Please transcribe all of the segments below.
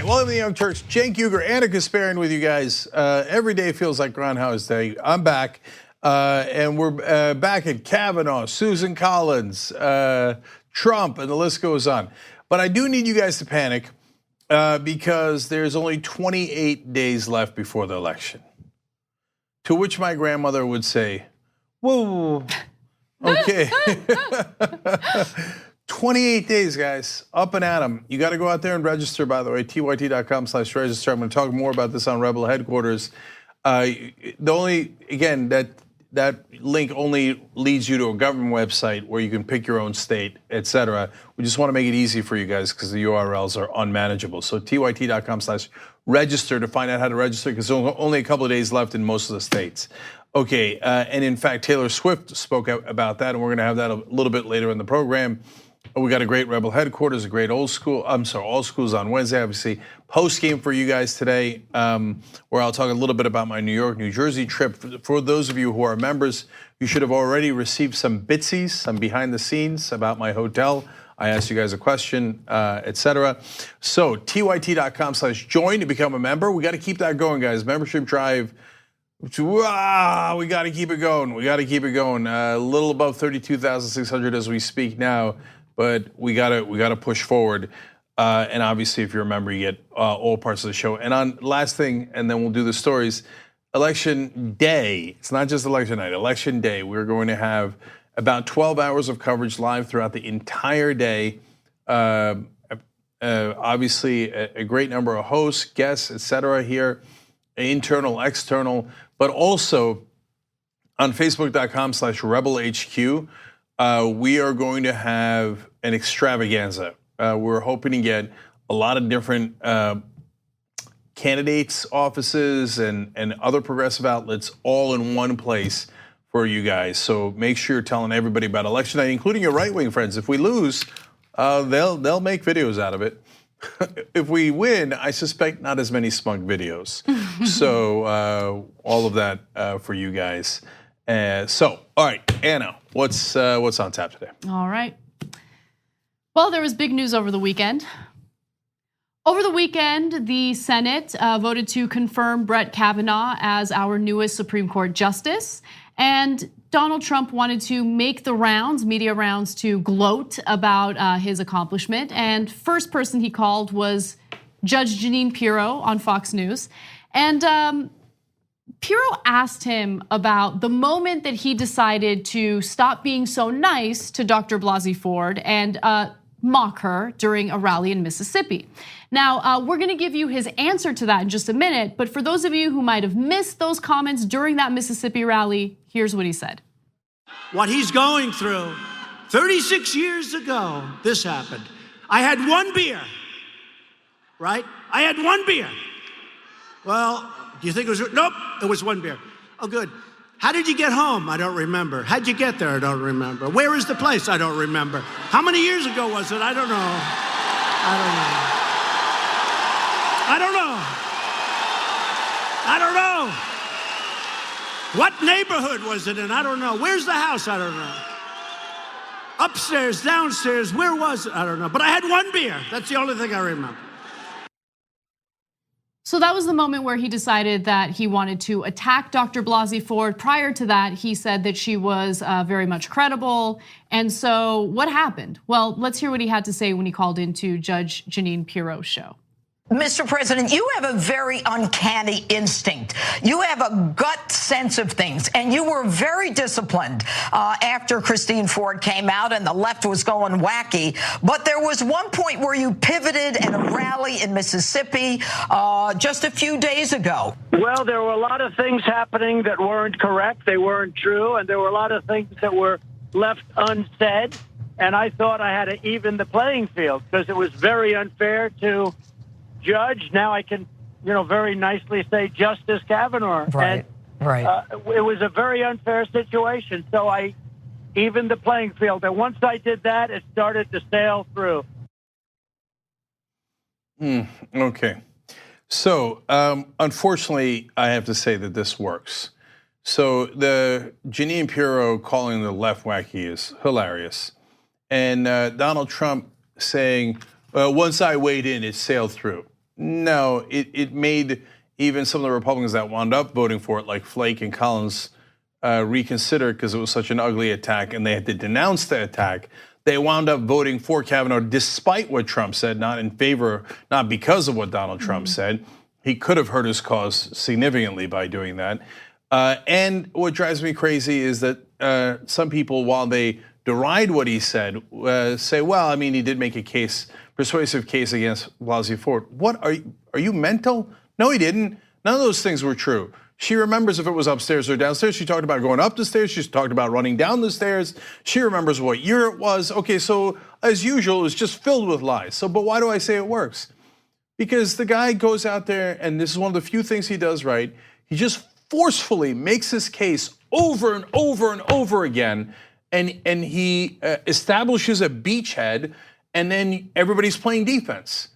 right, welcome to the Young Turks. Cenk Uygur, Anna Kasparian with you guys. Every day feels like Groundhog's Day. I'm back, and we're back at Kavanaugh, Susan Collins, Trump, and the list goes on. But I do need you guys to panic because there's only 28 days left before the election. To which my grandmother would say, whoa, okay. 28 days, guys, up and at 'em. You got to go out there and register, by the way, tyt.com/register. I'm going to talk more about this on Rebel Headquarters. Again, that link only leads you to a government website where you can pick your own state, etc. We just want to make it easy for you guys because the URLs are unmanageable. So tyt.com/register to find out how to register because there's only a couple of days left in most of the states. Okay, and in fact, Taylor Swift spoke about that, and we're going to have that a little bit later in the program. We got a great Rebel Headquarters, a great all schools on Wednesday, obviously. Post game for you guys today, where I'll talk a little bit about my New York, New Jersey trip. For those of you who are members, you should have already received some bitsies, some behind the scenes about my hotel. I asked you guys a question, etc. So tyt.com/join to become a member. We got to keep that going, guys. Membership drive. We got to keep it going. We got to keep it going. A little above 32,600 as we speak now. But we gotta push forward, and obviously, if you're a member, you get all parts of the show. And on last thing, and then we'll do the stories. Election day. It's not just election night. Election day. We're going to have about 12 hours of coverage live throughout the entire day. Obviously, a great number of hosts, guests, etc. here, internal, external, but also on Facebook.com/RebelHQ. We are going to have an extravaganza. We're hoping to get a lot of different candidates' offices and other progressive outlets all in one place for you guys. So make sure you're telling everybody about election night, including your right-wing friends. If we lose, they'll make videos out of it. If we win, I suspect not as many smug videos. So all of that for you guys. All right, Anna, what's on tap today? All right. Well, there was big news over the weekend. Over the weekend, the Senate voted to confirm Brett Kavanaugh as our newest Supreme Court justice. And Donald Trump wanted to make the rounds, media rounds, to gloat about his accomplishment. And first person he called was Judge Jeanine Pirro on Fox News. And Pirro asked him about the moment that he decided to stop being so nice to Dr. Blasey Ford and mock her during a rally in Mississippi. Now, we're gonna give you his answer to that in just a minute, but for those of you who might have missed those comments during that Mississippi rally, here's what he said. What he's going through, 36 years ago, this happened. I had one beer, right? I had one beer. Well, do you think it was, nope, it was one beer. Oh, good. How did you get home? I don't remember. How'd you get there? I don't remember. Where is the place? I don't remember. How many years ago was it? I don't know. I don't know. What neighborhood was it in? I don't know. Where's the house? I don't know. Upstairs, downstairs, where was it? I don't know. But I had one beer. That's the only thing I remember. So that was the moment where he decided that he wanted to attack Dr. Blasey Ford. Prior to that, he said that she was very much credible. And so what happened? Well, let's hear what he had to say when he called into Judge Jeanine Pirro's show. Mr. President, you have a very uncanny instinct. You have a gut sense of things, and you were very disciplined after Christine Ford came out and the left was going wacky. But there was one point where you pivoted at a rally in Mississippi just a few days ago. Well, there were a lot of things happening that weren't correct. They weren't true. And there were a lot of things that were left unsaid. And I thought I had to even the playing field because it was very unfair to judge. Now I can, very nicely say Justice Kavanaugh. Right, right. It was a very unfair situation. So I evened the playing field. And once I did that, it started to sail through. Okay. So unfortunately, I have to say that this works. So the Jeanine Pirro calling the left wacky is hilarious. And Donald Trump saying, once I weighed in, it sailed through. No, it made even some of the Republicans that wound up voting for it, like Flake and Collins, reconsider because it was such an ugly attack and they had to denounce the attack. They wound up voting for Kavanaugh despite what Trump said, not in favor, not because of what Donald Trump said. He could have hurt his cause significantly by doing that. And what drives me crazy is that some people, while they deride what he said, say, well, I mean, he did make a persuasive case against Blasey Ford. What, are you mental? No, he didn't. None of those things were true. She remembers if it was upstairs or downstairs. She talked about going up the stairs. She talked about running down the stairs. She remembers what year it was. Okay, so as usual, it was just filled with lies. So, but why do I say it works? Because the guy goes out there, and this is one of the few things he does right. He just forcefully makes his case over and over and over again, and he establishes a beachhead, and then everybody's playing defense.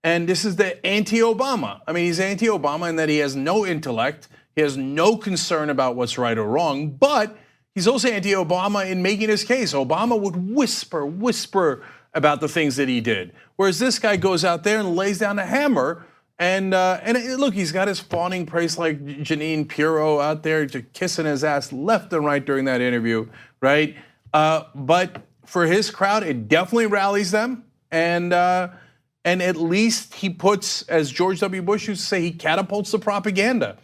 And this is the anti-Obama. I mean, he's anti-Obama in that he has no intellect. He has no concern about what's right or wrong, but he's also anti-Obama in making his case. Obama would whisper about the things that he did. Whereas this guy goes out there and lays down a hammer, and look, he's got his fawning praise like Jeanine Pirro out there kissing his ass left and right during that interview, right? But for his crowd, it definitely rallies them, and at least he puts, as George W. Bush used to say, he catapults the propaganda.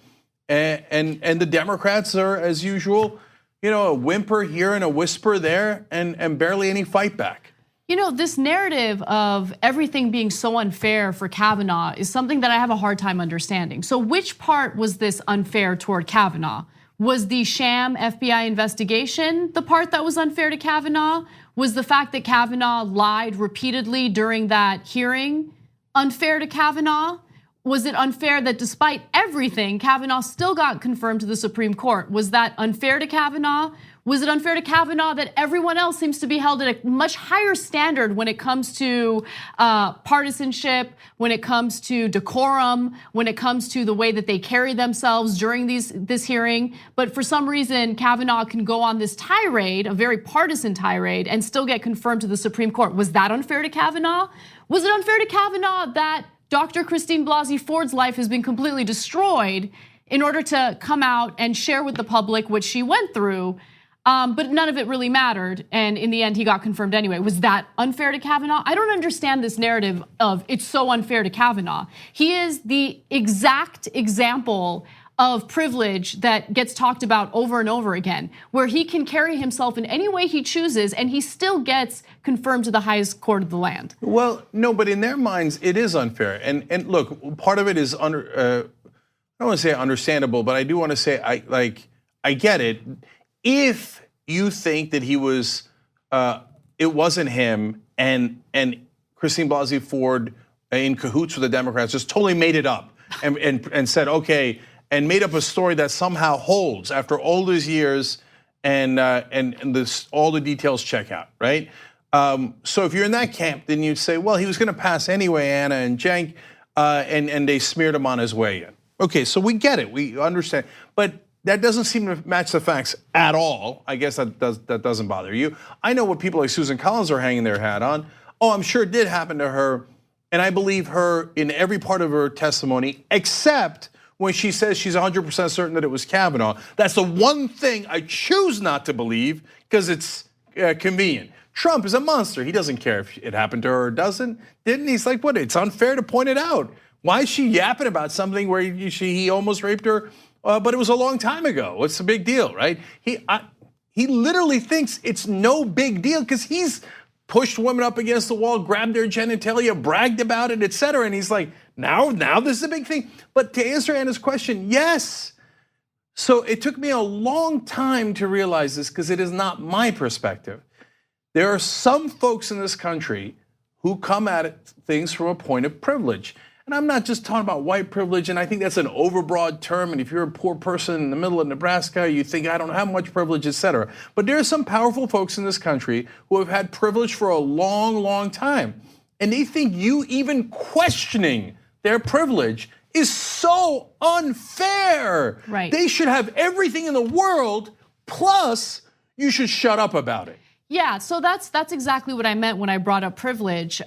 And the Democrats are, as usual, a whimper here and a whisper there, and barely any fight back. This narrative of everything being so unfair for Kavanaugh is something that I have a hard time understanding. So which part was this unfair toward Kavanaugh? Was the sham FBI investigation the part that was unfair to Kavanaugh? Was the fact that Kavanaugh lied repeatedly during that hearing unfair to Kavanaugh? Was it unfair that despite everything, Kavanaugh still got confirmed to the Supreme Court? Was that unfair to Kavanaugh? Was it unfair to Kavanaugh that everyone else seems to be held at a much higher standard when it comes to partisanship, when it comes to decorum, when it comes to the way that they carry themselves during this hearing? But for some reason, Kavanaugh can go on this tirade, a very partisan tirade, and still get confirmed to the Supreme Court. Was that unfair to Kavanaugh? Was it unfair to Kavanaugh that Dr. Christine Blasey Ford's life has been completely destroyed in order to come out and share with the public what she went through? But none of it really mattered, and in the end, he got confirmed anyway. Was that unfair to Kavanaugh? I don't understand this narrative of it's so unfair to Kavanaugh. He is the exact example of privilege that gets talked about over and over again, where he can carry himself in any way he chooses, and he still gets confirmed to the highest court of the land. Well, no, but in their minds, it is unfair. And look, part of it is I don't want to say understandable, but I do want to say I get it. If you think that he was, it wasn't him, and Christine Blasey Ford in cahoots with the Democrats just totally made it up and said, okay, and made up a story that somehow holds after all these years, and all the details check out, right? So if you're in that camp, then you'd say, well, he was going to pass anyway, Anna and Cenk, and they smeared him on his way in. Okay, so we get it, we understand, but that doesn't seem to match the facts at all. I guess that doesn't bother you. I know what people like Susan Collins are hanging their hat on. Oh, I'm sure it did happen to her, and I believe her in every part of her testimony, except when she says she's 100% certain that it was Kavanaugh. That's the one thing I choose not to believe because it's convenient. Trump is a monster. He doesn't care if it happened to her or doesn't. Didn't he's like, what? It's unfair to point it out. Why is she yapping about something where he almost raped her? But it was a long time ago. What's the big deal, right? He literally thinks it's no big deal because he's pushed women up against the wall, grabbed their genitalia, bragged about it, etc. And he's like, now this is a big thing. But to answer Anna's question, yes. So it took me a long time to realize this because it is not my perspective. There are some folks in this country who come at things from a point of privilege. And I'm not just talking about white privilege, and I think that's an overbroad term, and if you're a poor person in the middle of Nebraska, you think, I don't have much privilege, etc. But there are some powerful folks in this country who have had privilege for a long, long time. And they think you even questioning their privilege is so unfair. Right. They should have everything in the world, plus you should shut up about it. Yeah, so that's exactly what I meant when I brought up privilege.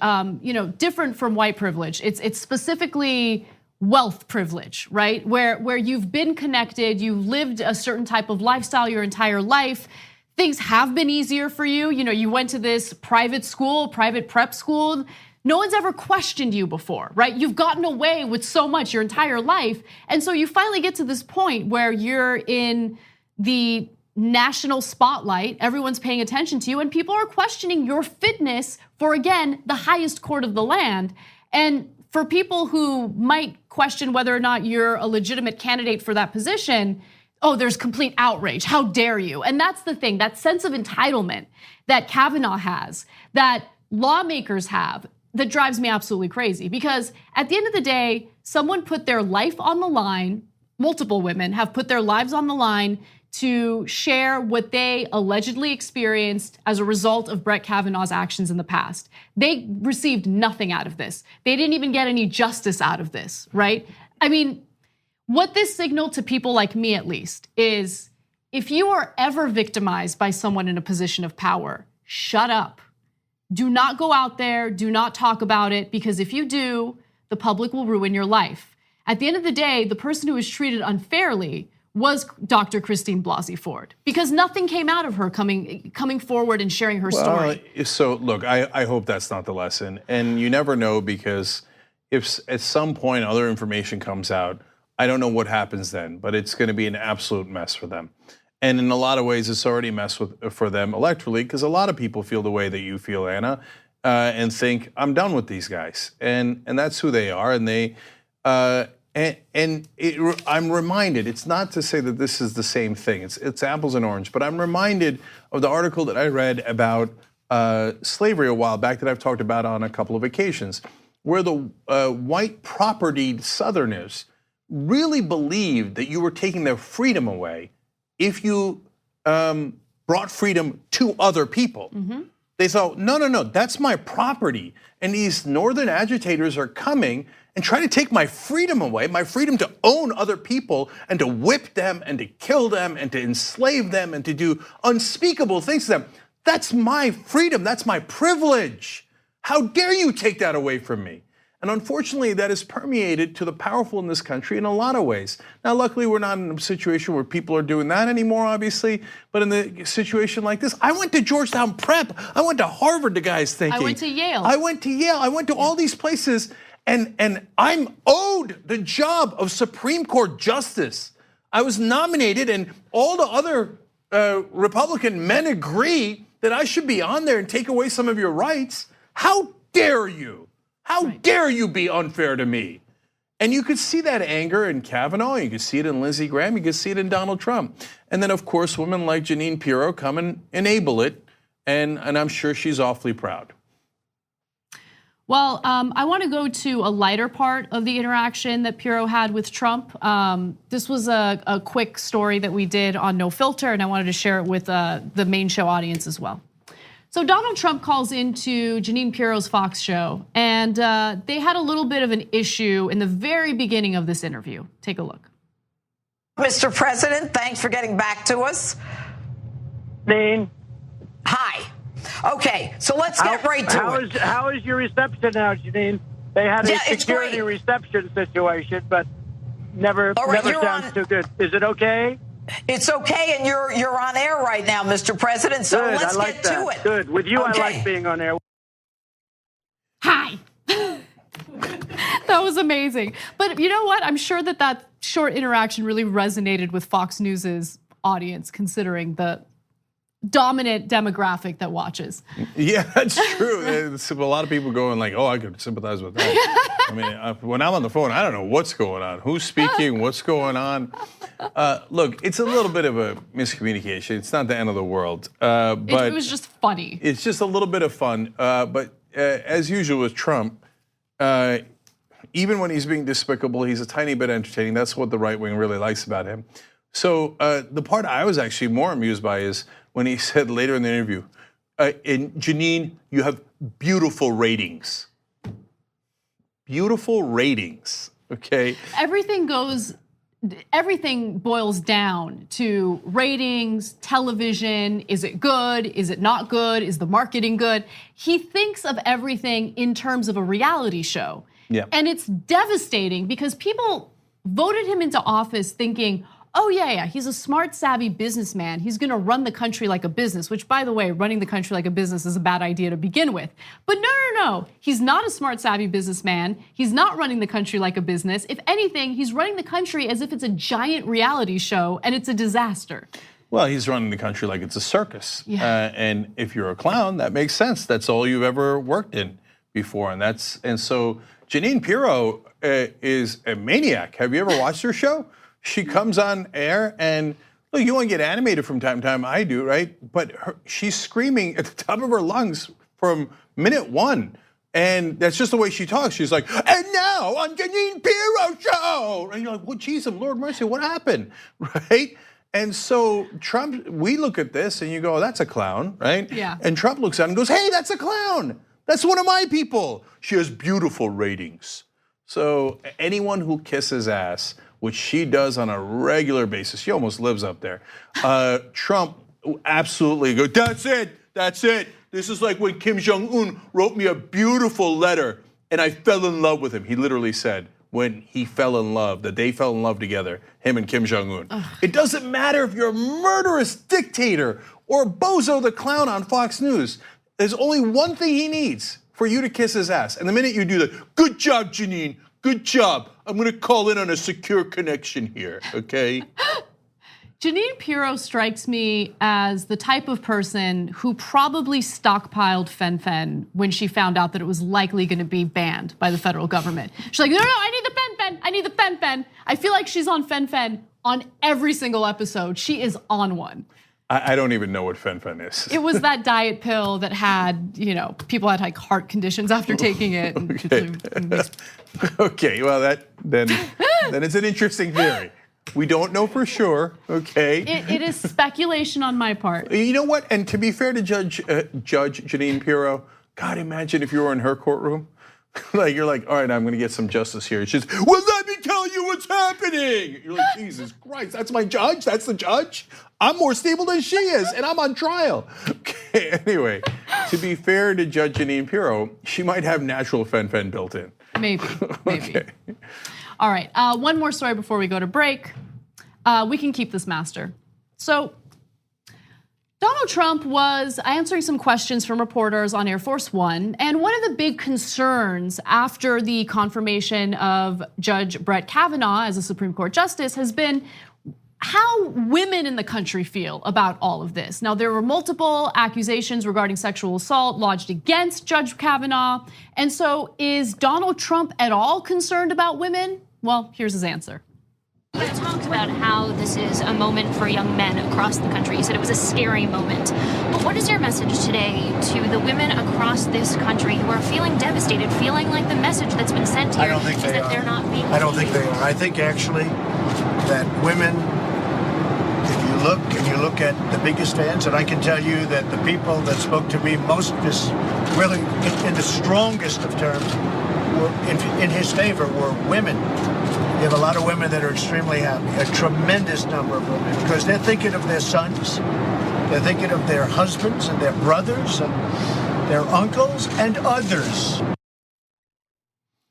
Different from white privilege. It's specifically wealth privilege, right? Where you've been connected, you've lived a certain type of lifestyle your entire life. Things have been easier for you. You went to this private school, private prep school. No one's ever questioned you before, right? You've gotten away with so much your entire life. And so you finally get to this point where you're in the national spotlight, everyone's paying attention to you, and people are questioning your fitness for, again, the highest court of the land. And for people who might question whether or not you're a legitimate candidate for that position, oh, there's complete outrage. How dare you? And that's the thing, that sense of entitlement that Kavanaugh has, that lawmakers have, that drives me absolutely crazy. Because at the end of the day, someone put their life on the line, multiple women have put their lives on the line to share what they allegedly experienced as a result of Brett Kavanaugh's actions in the past. They received nothing out of this. They didn't even get any justice out of this, right? I mean, what this signaled to people like me, at least, is if you are ever victimized by someone in a position of power, shut up. Do not go out there, do not talk about it, because if you do, the public will ruin your life. At the end of the day, the person who was treated unfairly was Dr. Christine Blasey Ford, because nothing came out of her coming forward and sharing her story. So look, I hope that's not the lesson. And you never know, because if at some point other information comes out, I don't know what happens then, but it's going to be an absolute mess for them. And in a lot of ways, it's already a mess for them electorally, because a lot of people feel the way that you feel, Anna, and think, I'm done with these guys. And that's who they are. And they, I'm reminded, it's not to say that this is the same thing, it's apples and oranges, but I'm reminded of the article that I read about slavery a while back that I've talked about on a couple of occasions, where the white propertied Southerners really believed that you were taking their freedom away if you brought freedom to other people. Mm-hmm. They thought, no, that's my property. And these northern agitators are coming and trying to take my freedom away, my freedom to own other people and to whip them and to kill them and to enslave them and to do unspeakable things to them. That's my freedom, that's my privilege. How dare you take that away from me? And unfortunately, that is permeated to the powerful in this country in a lot of ways. Now, luckily, we're not in a situation where people are doing that anymore, obviously. But in a situation like this, I went to Georgetown Prep. I went to Harvard, the guy's thinking. I went to Yale. I went to all these places. And I'm owed the job of Supreme Court Justice. I was nominated, and all the other Republican men agree that I should be on there and take away some of your rights. How dare you? How dare you be unfair to me? And you could see that anger in Kavanaugh, you could see it in Lindsey Graham, you could see it in Donald Trump. And then, of course, women like Jeanine Pirro come and enable it, and I'm sure she's awfully proud. Well, I want to go to a lighter part of the interaction that Pirro had with Trump. This was a quick story that we did on No Filter, and I wanted to share it with the main show audience as well. So Donald Trump calls into Jeanine Pirro's Fox show, and they had a little bit of an issue in the very beginning of this interview. Take a look. Mr. President, thanks for getting back to us. Dean. Hi. Okay, so let's get right to it. How is your reception now, Jeanine? They had a security reception situation, but never sounds too good. Is it okay? It's okay, and you're on air right now, Mr. President, so good, let's get to it. Good. With you, okay. I like being on air. Hi. That was amazing. But you know what? I'm sure that short interaction really resonated with Fox News's audience, considering the dominant demographic that watches. Yeah, that's true. A lot of people going like, oh, I could sympathize with that. I mean, when I'm on the phone, I don't know what's going on, who's speaking, what's going on. Look, it's a little bit of a miscommunication. It's not the end of the world. But it was just funny. It's just a little bit of fun. But as usual with Trump, even when he's being despicable, he's a tiny bit entertaining. That's what the right wing really likes about him. So the part I was actually more amused by is when he said later in the interview, Jeanine, you have beautiful ratings. Beautiful ratings, okay? Everything goes everything boils down to ratings, television. Is it good? Is it not good? Is the marketing good? He thinks of everything in terms of a reality show. Yeah. And it's devastating because people voted him into office thinking, oh yeah, he's a smart, savvy businessman. He's gonna run the country like a business, which by the way, running the country like a business is a bad idea to begin with. But no. He's not a smart, savvy businessman. He's not running the country like a business. If anything, he's running the country as if it's a giant reality show and it's a disaster. Well, he's running the country like it's a circus. Yeah. And if you're a clown, that makes sense. That's all you've ever worked in before. And so Jeanine Pirro is a maniac. Have you ever watched her show? She comes on air and look, you want to get animated from time to time, I do, right? But she's screaming at the top of her lungs from minute one. And that's just the way she talks. She's like, and now on Jeanine Pirro show. And you're like, well, geez, Lord mercy, what happened, right? And so Trump, we look at this and you go, that's a clown, right? Yeah. And Trump looks at it and goes, hey, that's a clown. That's one of my people. She has beautiful ratings. So anyone who kisses ass, which she does on a regular basis, she almost lives up there. Trump absolutely goes, that's it. This is like when Kim Jong-un wrote me a beautiful letter and I fell in love with him. He literally said when he fell in love, that they fell in love together, him and Kim Jong-un. It doesn't matter if you're a murderous dictator or Bozo the Clown on Fox News. There's only one thing he needs, for you to kiss his ass. And the minute you do that, good job, Jeanine, good job. I'm gonna call in on a secure connection here, okay? Jeanine Pirro strikes me as the type of person who probably stockpiled fen-phen when she found out that it was likely gonna be banned by the federal government. She's like, no, I need the fen-phen, I need the fen-phen. I feel like she's on fen-phen on every single episode. She is on one. I don't even know what fen-phen is. It was that diet pill that had, people had like heart conditions after taking it. Okay, well then it's an interesting theory. We don't know for sure, okay? It is speculation on my part. You know what? And to be fair to Judge Jeanine Pirro, God, imagine if you were in her courtroom. Like you're like, all right, I'm gonna get some justice here. She's, well, let me tell you what's happening. You're like, Jesus Christ, that's my judge? That's the judge? I'm more stable than she is, and I'm on trial. Okay, anyway, to be fair to Judge Jeanine Pirro, she might have natural fen-phen built in. Maybe. Okay. All right, one more story before we go to break. We can keep this master. So Donald Trump was answering some questions from reporters on Air Force One, and one of the big concerns after the confirmation of Judge Brett Kavanaugh as a Supreme Court justice has been how women in the country feel about all of this. Now, there were multiple accusations regarding sexual assault lodged against Judge Kavanaugh, and so is Donald Trump at all concerned about women? Well, here's his answer. You talked about how this is a moment for young men across the country. You said it was a scary moment. But what is your message today to the women across this country who are feeling devastated, feeling like the message that's been sent here is that they're not being I don't think they are. I think actually that women, if you look at the biggest fans, and I can tell you that the people that spoke to me most, really in the strongest of terms, were in his favor were women. You have a lot of women that are extremely happy, a tremendous number of women, because they're thinking of their sons, they're thinking of their husbands and their brothers and their uncles and others.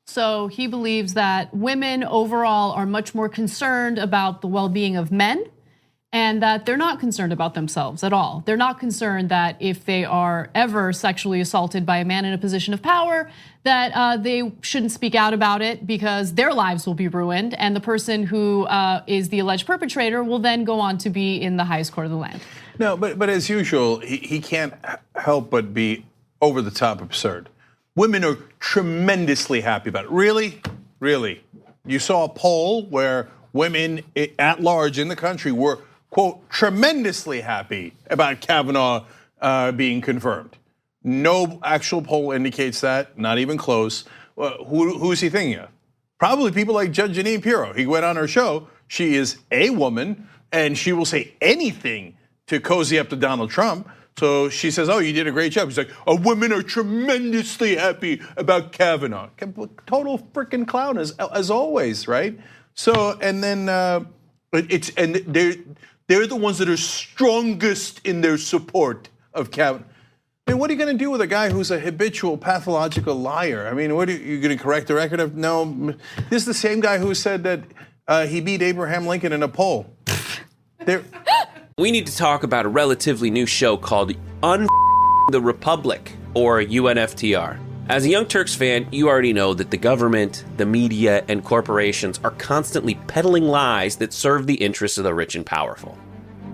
So he believes that women overall are much more concerned about the well-being of men and that they're not concerned about themselves at all. They're not concerned that if they are ever sexually assaulted by a man in a position of power, that they shouldn't speak out about it because their lives will be ruined, and the person who is the alleged perpetrator will then go on to be in the highest court of the land. No, but as usual, he can't help but be over the top absurd. Women are tremendously happy about it. Really? You saw a poll where women at large in the country were, quote, tremendously happy about Kavanaugh being confirmed. No actual poll indicates that, not even close. Who is he thinking of? Probably people like Judge Jeanine Pirro. He went on her show. She is a woman, and she will say anything to cozy up to Donald Trump. So she says, oh, you did a great job. He's like, oh, women are tremendously happy about Kavanaugh. Total freaking clown as always, right? So, and then they're the ones that are strongest in their support of Kavanaugh. I mean, what are you going to do with a guy who's a habitual pathological liar? I mean, what are you going to correct the record of? No, this is the same guy who said that he beat Abraham Lincoln in a poll. We need to talk about a relatively new show called the Republic, or UNFTR. As a Young Turks fan, you already know that the government, the media, and corporations are constantly peddling lies that serve the interests of the rich and powerful.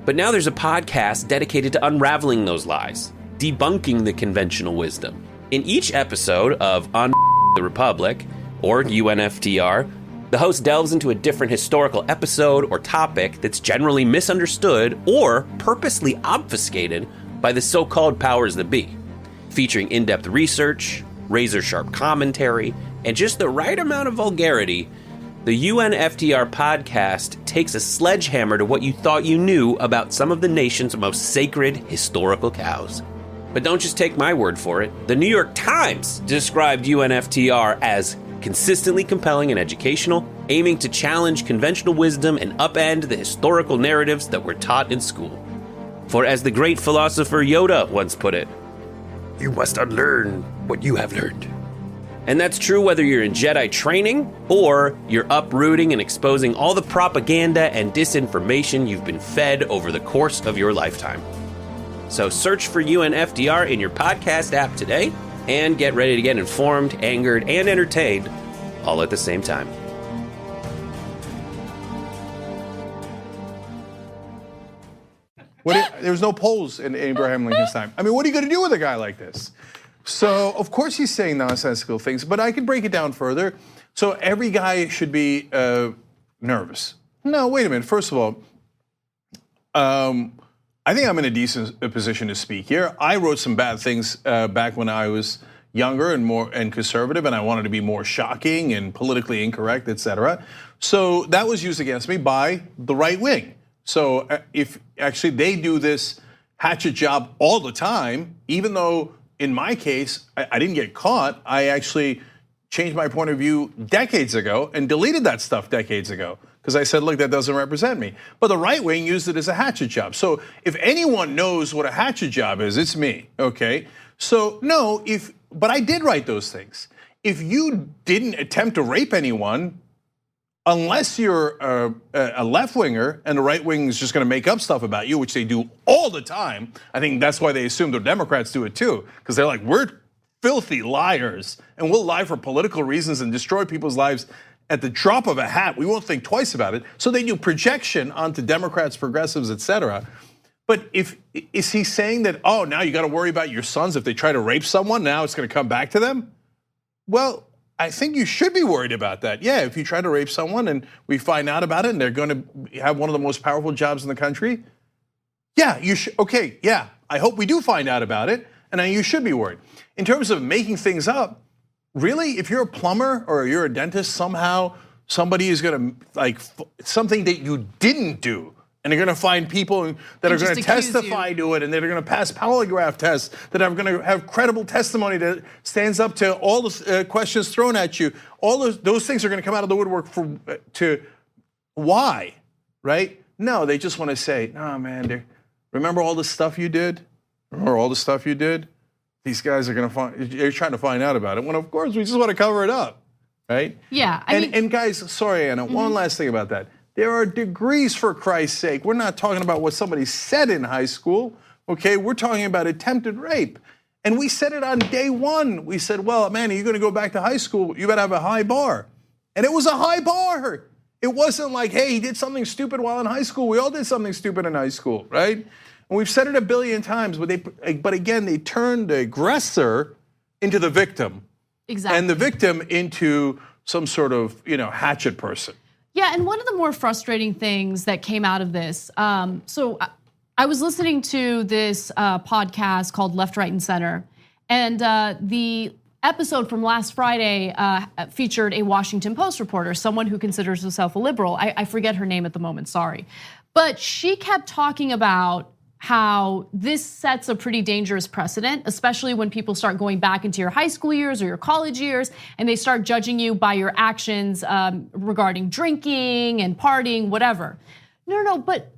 But now there's a podcast dedicated to unraveling those lies, debunking the conventional wisdom. In each episode of the Republic, or UNFTR, the host delves into a different historical episode or topic that's generally misunderstood or purposely obfuscated by the so-called powers that be, featuring in-depth research, razor-sharp commentary, and just the right amount of vulgarity. The UNFTR podcast takes a sledgehammer to what you thought you knew about some of the nation's most sacred historical cows. But don't just take my word for it. The New York Times described UNFTR as consistently compelling and educational, aiming to challenge conventional wisdom and upend the historical narratives that were taught in school. For as the great philosopher Yoda once put it, you must unlearn what you have learned. And that's true whether you're in Jedi training or you're uprooting and exposing all the propaganda and disinformation you've been fed over the course of your lifetime. So search for UNFTR in your podcast app today and get ready to get informed, angered, and entertained all at the same time. There was no polls in Abraham Lincoln's time. I mean, what are you going to do with a guy like this? So, of course, he's saying nonsensical things, but I can break it down further. So every guy should be nervous. No, wait a minute. First of all, I think I'm in a decent position to speak here. I wrote some bad things back when I was younger and conservative, and I wanted to be more shocking and politically incorrect, etc. So that was used against me by the right wing. So if actually they do this hatchet job all the time, even though in my case, I didn't get caught, I actually changed my point of view decades ago and deleted that stuff decades ago because I said, look, that doesn't represent me. But the right wing used it as a hatchet job. So if anyone knows what a hatchet job is, it's me, okay? So no, but I did write those things. If you didn't attempt to rape anyone, unless you're a left-winger and the right wing is just gonna make up stuff about you, which they do all the time. I think that's why they assume the Democrats do it too, because they're like, we're filthy liars and we'll lie for political reasons and destroy people's lives at the drop of a hat. We won't think twice about it. So they do projection onto Democrats, progressives, etc. But is he saying that, oh, now you gotta worry about your sons if they try to rape someone, now it's gonna come back to them? Well, I think you should be worried about that. Yeah, if you try to rape someone and we find out about it and they're gonna have one of the most powerful jobs in the country, yeah, you should, okay, yeah, I hope we do find out about it, and then you should be worried. In terms of making things up, really, if you're a plumber or you're a dentist, somehow somebody is gonna, like, something that you didn't do, and they're gonna find people that are gonna testify to it, and they're gonna pass polygraph tests, that are gonna have credible testimony that stands up to all the questions thrown at you. All those things are gonna come out of the woodwork to why, right? No, they just wanna say, oh man, remember all the stuff you did? Remember all the stuff you did? These guys are they're trying to find out about it, when of course we just wanna cover it up, right? Yeah, and guys, sorry Anna, one last thing about that. There are degrees, for Christ's sake. We're not talking about what somebody said in high school, okay? We're talking about attempted rape. And we said it on day one. We said, well, man, you're gonna go back to high school, you better have a high bar. And it was a high bar. It wasn't like, hey, he did something stupid while in high school. We all did something stupid in high school, right? And we've said it a billion times, but again, they turned the aggressor into the victim. Exactly. And the victim into some sort of, hatchet person. Yeah, and one of the more frustrating things that came out of this, so I was listening to this podcast called Left, Right, and Center, and the episode from last Friday featured a Washington Post reporter, someone who considers herself a liberal. I forget her name at the moment, sorry. But she kept talking about how this sets a pretty dangerous precedent, especially when people start going back into your high school years or your college years, and they start judging you by your actions regarding drinking and partying, whatever. No, but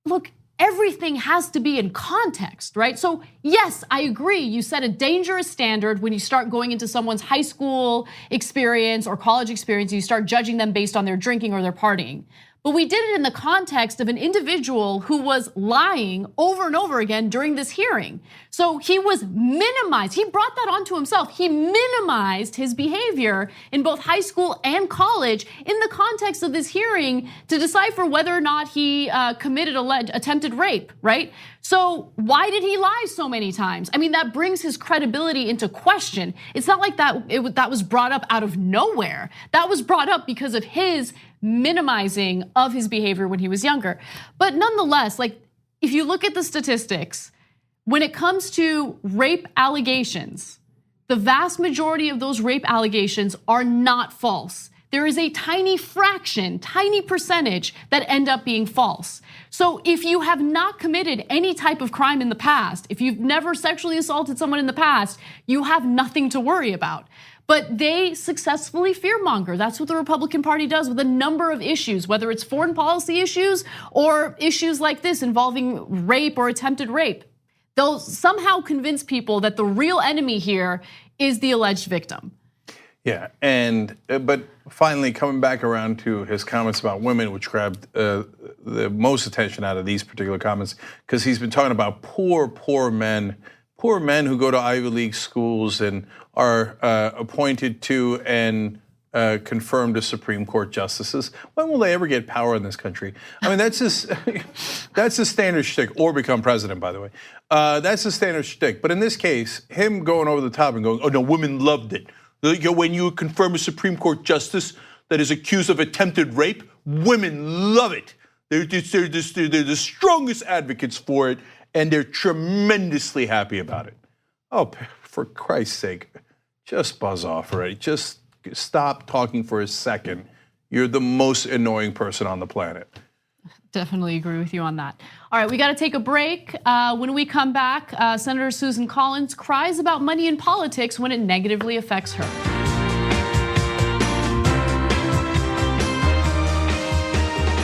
look, everything has to be in context, right? So yes, I agree, you set a dangerous standard when you start going into someone's high school experience or college experience, you start judging them based on their drinking or their partying. But we did it in the context of an individual who was lying over and over again during this hearing. So he was minimized, he brought that onto himself. He minimized his behavior in both high school and college in the context of this hearing to decipher whether or not he committed attempted rape, right? So why did he lie so many times? I mean, that brings his credibility into question. It's not like that was brought up out of nowhere. That was brought up because of his minimizing of his behavior when he was younger. But nonetheless, like if you look at the statistics, when it comes to rape allegations, the vast majority of those rape allegations are not false. There is a tiny fraction, tiny percentage that end up being false. So if you have not committed any type of crime in the past, if you've never sexually assaulted someone in the past, you have nothing to worry about. But they successfully fearmonger. That's what the Republican Party does with a number of issues, whether it's foreign policy issues or issues like this involving rape or attempted rape. They'll somehow convince people that the real enemy here is the alleged victim. Yeah, but finally coming back around to his comments about women, which grabbed the most attention out of these particular comments, because he's been talking about poor men who go to Ivy League schools and are appointed to and confirmed as Supreme Court justices. When will they ever get power in this country? I mean, that's a standard shtick, or become president, by the way. That's a standard shtick. But in this case, him going over the top and going, oh no, women loved it. When you confirm a Supreme Court justice that is accused of attempted rape, women love it. They're the strongest advocates for it, and they're tremendously happy about it. Oh, for Christ's sake, just buzz off already. Just stop talking for a second. You're the most annoying person on the planet. Definitely agree with you on that. All right, we got to take a break. When we come back, Senator Susan Collins cries about money in politics when it negatively affects her.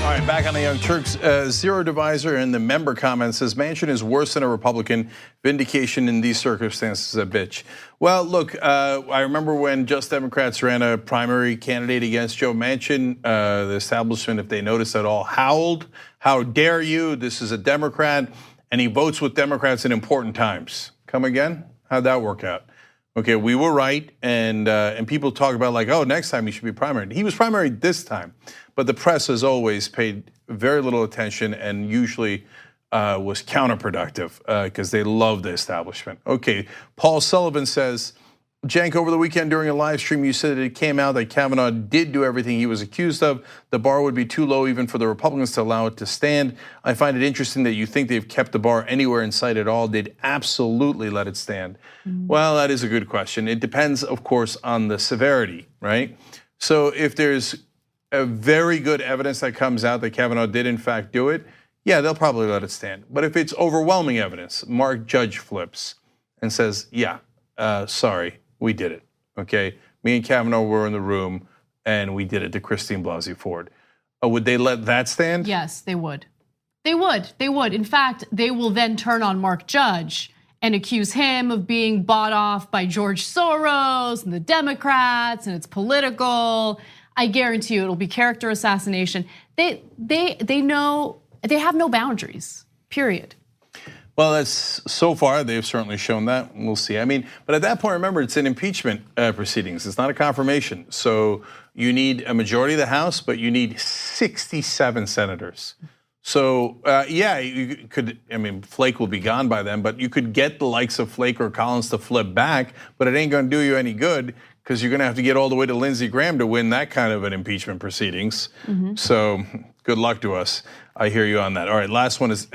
All right, back on the Young Turks. Zero Divisor in the member comments says Manchin is worse than a Republican. Vindication in these circumstances, a bitch. Well, look, I remember when Just Democrats ran a primary candidate against Joe Manchin, the establishment, if they noticed at all, howled. How dare you? This is a Democrat, and he votes with Democrats in important times. Come again? How'd that work out? Okay, we were right, and people talk about like, oh, next time he should be primaried. He was primaried this time, but the press has always paid very little attention and usually was counterproductive because they love the establishment. Okay, Paul Sullivan says, Cenk, over the weekend during a live stream, you said it came out that Kavanaugh did do everything he was accused of. The bar would be too low even for the Republicans to allow it to stand. I find it interesting that you think they've kept the bar anywhere in sight at all. They'd absolutely let it stand. Well, that is a good question. It depends, of course, on the severity, right? So if there's a very good evidence that comes out that Kavanaugh did in fact do it, yeah, they'll probably let it stand. But if it's overwhelming evidence, Mark Judge flips and says, yeah, sorry, we did it, okay? Me and Kavanaugh were in the room and we did it to Christine Blasey Ford. Would they let that stand? Yes, they would. They would. In fact, they will then turn on Mark Judge and accuse him of being bought off by George Soros and the Democrats, and it's political. I guarantee you it'll be character assassination. They know, they have no boundaries, period. Well, that's so far they've certainly shown that. We'll see. I mean, but at that point, remember, it's an impeachment proceedings. It's not a confirmation. So you need a majority of the House, but you need 67 senators. So yeah, you could. I mean, Flake will be gone by then, but you could get the likes of Flake or Collins to flip back, but it ain't going to do you any good because you're going to have to get all the way to Lindsey Graham to win that kind of an impeachment proceedings. So good luck to us. I hear you on that. All right, last one is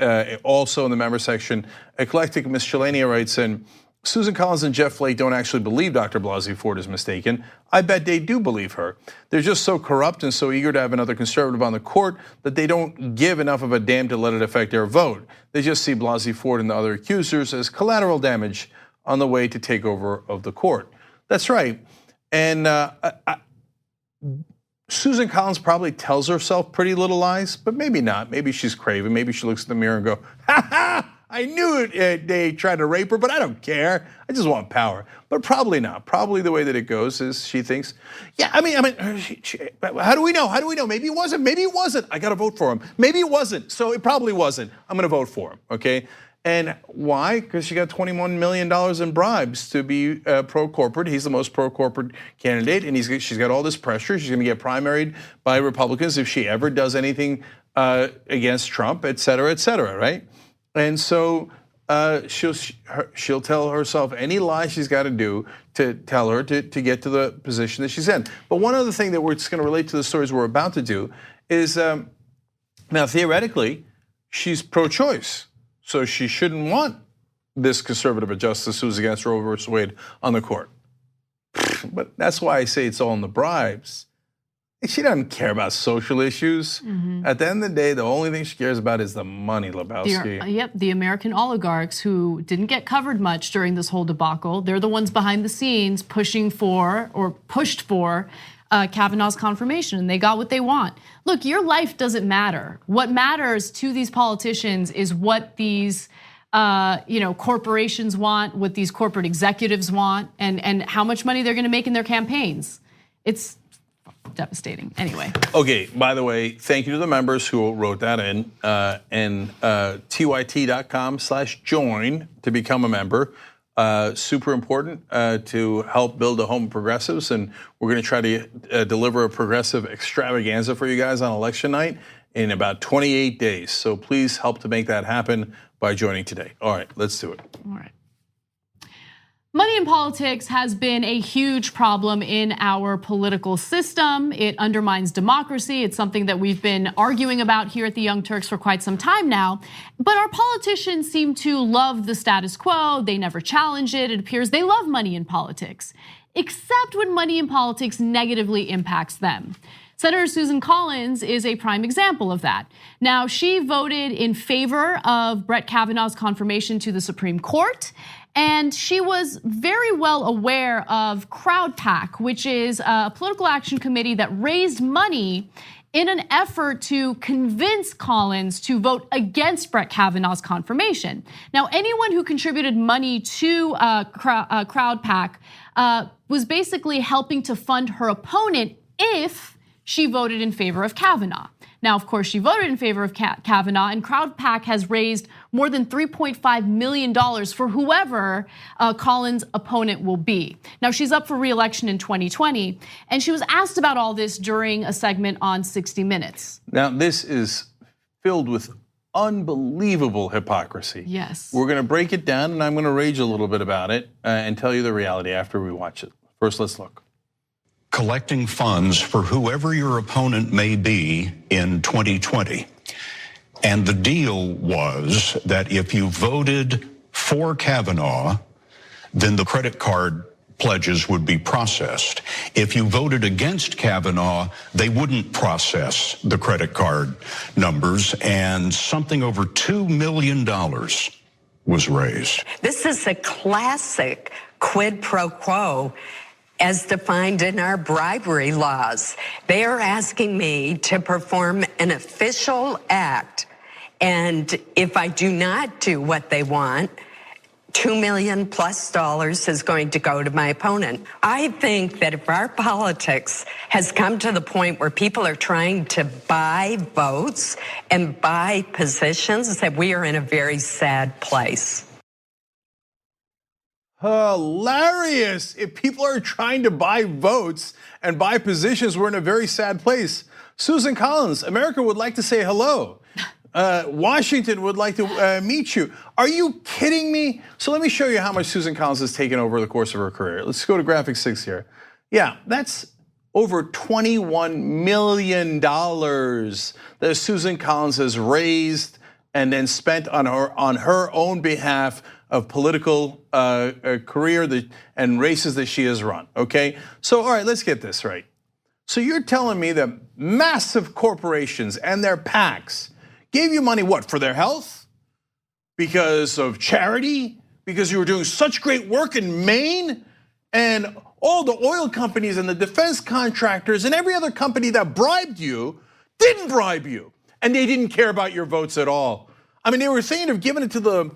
also in the member section. Eclectic Miscellanea writes in, Susan Collins and Jeff Flake don't actually believe Dr. Blasey Ford is mistaken. I bet they do believe her. They're just so corrupt and so eager to have another conservative on the court that they don't give enough of a damn to let it affect their vote. They just see Blasey Ford and the other accusers as collateral damage on the way to take over of the court. That's right. And Susan Collins probably tells herself pretty little lies, but maybe not. Maybe she's craven. Maybe she looks in the mirror and go, ha ha! I knew it, they tried to rape her, but I don't care. I just want power. But probably not. Probably the way that it goes is she thinks, yeah, I mean, how do we know? How do we know? Maybe it wasn't. Maybe it wasn't. I got to vote for him. Maybe it wasn't. So it probably wasn't. I'm going to vote for him. Okay. And why? Because she got $21 million in bribes to be pro-corporate. He's the most pro-corporate candidate, and she's got all this pressure. She's going to get primaried by Republicans if she ever does anything against Trump, et cetera, right? And so she'll tell herself any lie she's got to do to tell her to get to the position that she's in. But one other thing that we're just going to relate to the stories we're about to do is now theoretically she's pro-choice, so she shouldn't want this conservative justice who's against Roe versus Wade on the court. But that's why I say it's all in the bribes. She doesn't care about social issues. At the end of the day, the only thing she cares about is the money, Lebowski. The American oligarchs who didn't get covered much during this whole debacle. They're the ones behind the scenes pushing for or pushed for Kavanaugh's confirmation, and they got what they want. Look, your life doesn't matter. What matters to these politicians is what these corporations want, what these corporate executives want, and how much money they're going to make in their campaigns. It's devastating. Anyway. Okay, by the way, thank you to the members who wrote that in, and tyt.com/join to become a member. Super important to help build a home of progressives, and we're going to try to deliver a progressive extravaganza for you guys on election night in about 28 days. So please help to make that happen by joining today. All right, let's do it. All right. Money in politics has been a huge problem in our political system. It undermines democracy. It's something that we've been arguing about here at the Young Turks for quite some time now. But our politicians seem to love the status quo. They never challenge it. It appears they love money in politics, except when money in politics negatively impacts them. Senator Susan Collins is a prime example of that. Now, she voted in favor of Brett Kavanaugh's confirmation to the Supreme Court. And she was very well aware of CrowdPAC, which is a political action committee that raised money in an effort to convince Collins to vote against Brett Kavanaugh's confirmation. Now, anyone who contributed money to CrowdPAC was basically helping to fund her opponent if she voted in favor of Kavanaugh. Now, of course, she voted in favor of Kavanaugh, and CrowdPAC has raised more than $3.5 million for whoever Collins' opponent will be. Now, she's up for re-election in 2020, and she was asked about all this during a segment on 60 Minutes. Now, this is filled with unbelievable hypocrisy. Yes. We're gonna break it down, and I'm gonna rage a little bit about it and tell you the reality after we watch it. First, let's look. Collecting funds for whoever your opponent may be in 2020. And the deal was that if you voted for Kavanaugh, then the credit card pledges would be processed. If you voted against Kavanaugh, they wouldn't process the credit card numbers, and something over $2 million was raised. This is a classic quid pro quo as defined in our bribery laws. They are asking me to perform an official act, and if I do not do what they want, $2 million plus is going to go to my opponent. I think that if our politics has come to the point where people are trying to buy votes and buy positions, that we are in a very sad place. Hilarious. If people are trying to buy votes and buy positions, we're in a very sad place. Susan Collins, America would like to say hello. Washington would like to meet you. Are you kidding me? So let me show you how much Susan Collins has taken over the course of her career. Let's go to graphic 6 here. Yeah, that's over $21 million that Susan Collins has raised and then spent on her own behalf of political career and races that she has run, okay? So, all right, let's get this right. So you're telling me that massive corporations and their PACs gave you money, what, for their health? Because of charity? Because you were doing such great work in Maine? And all the oil companies and the defense contractors and every other company that bribed you didn't bribe you. And they didn't care about your votes at all. I mean, they were saying of giving it to the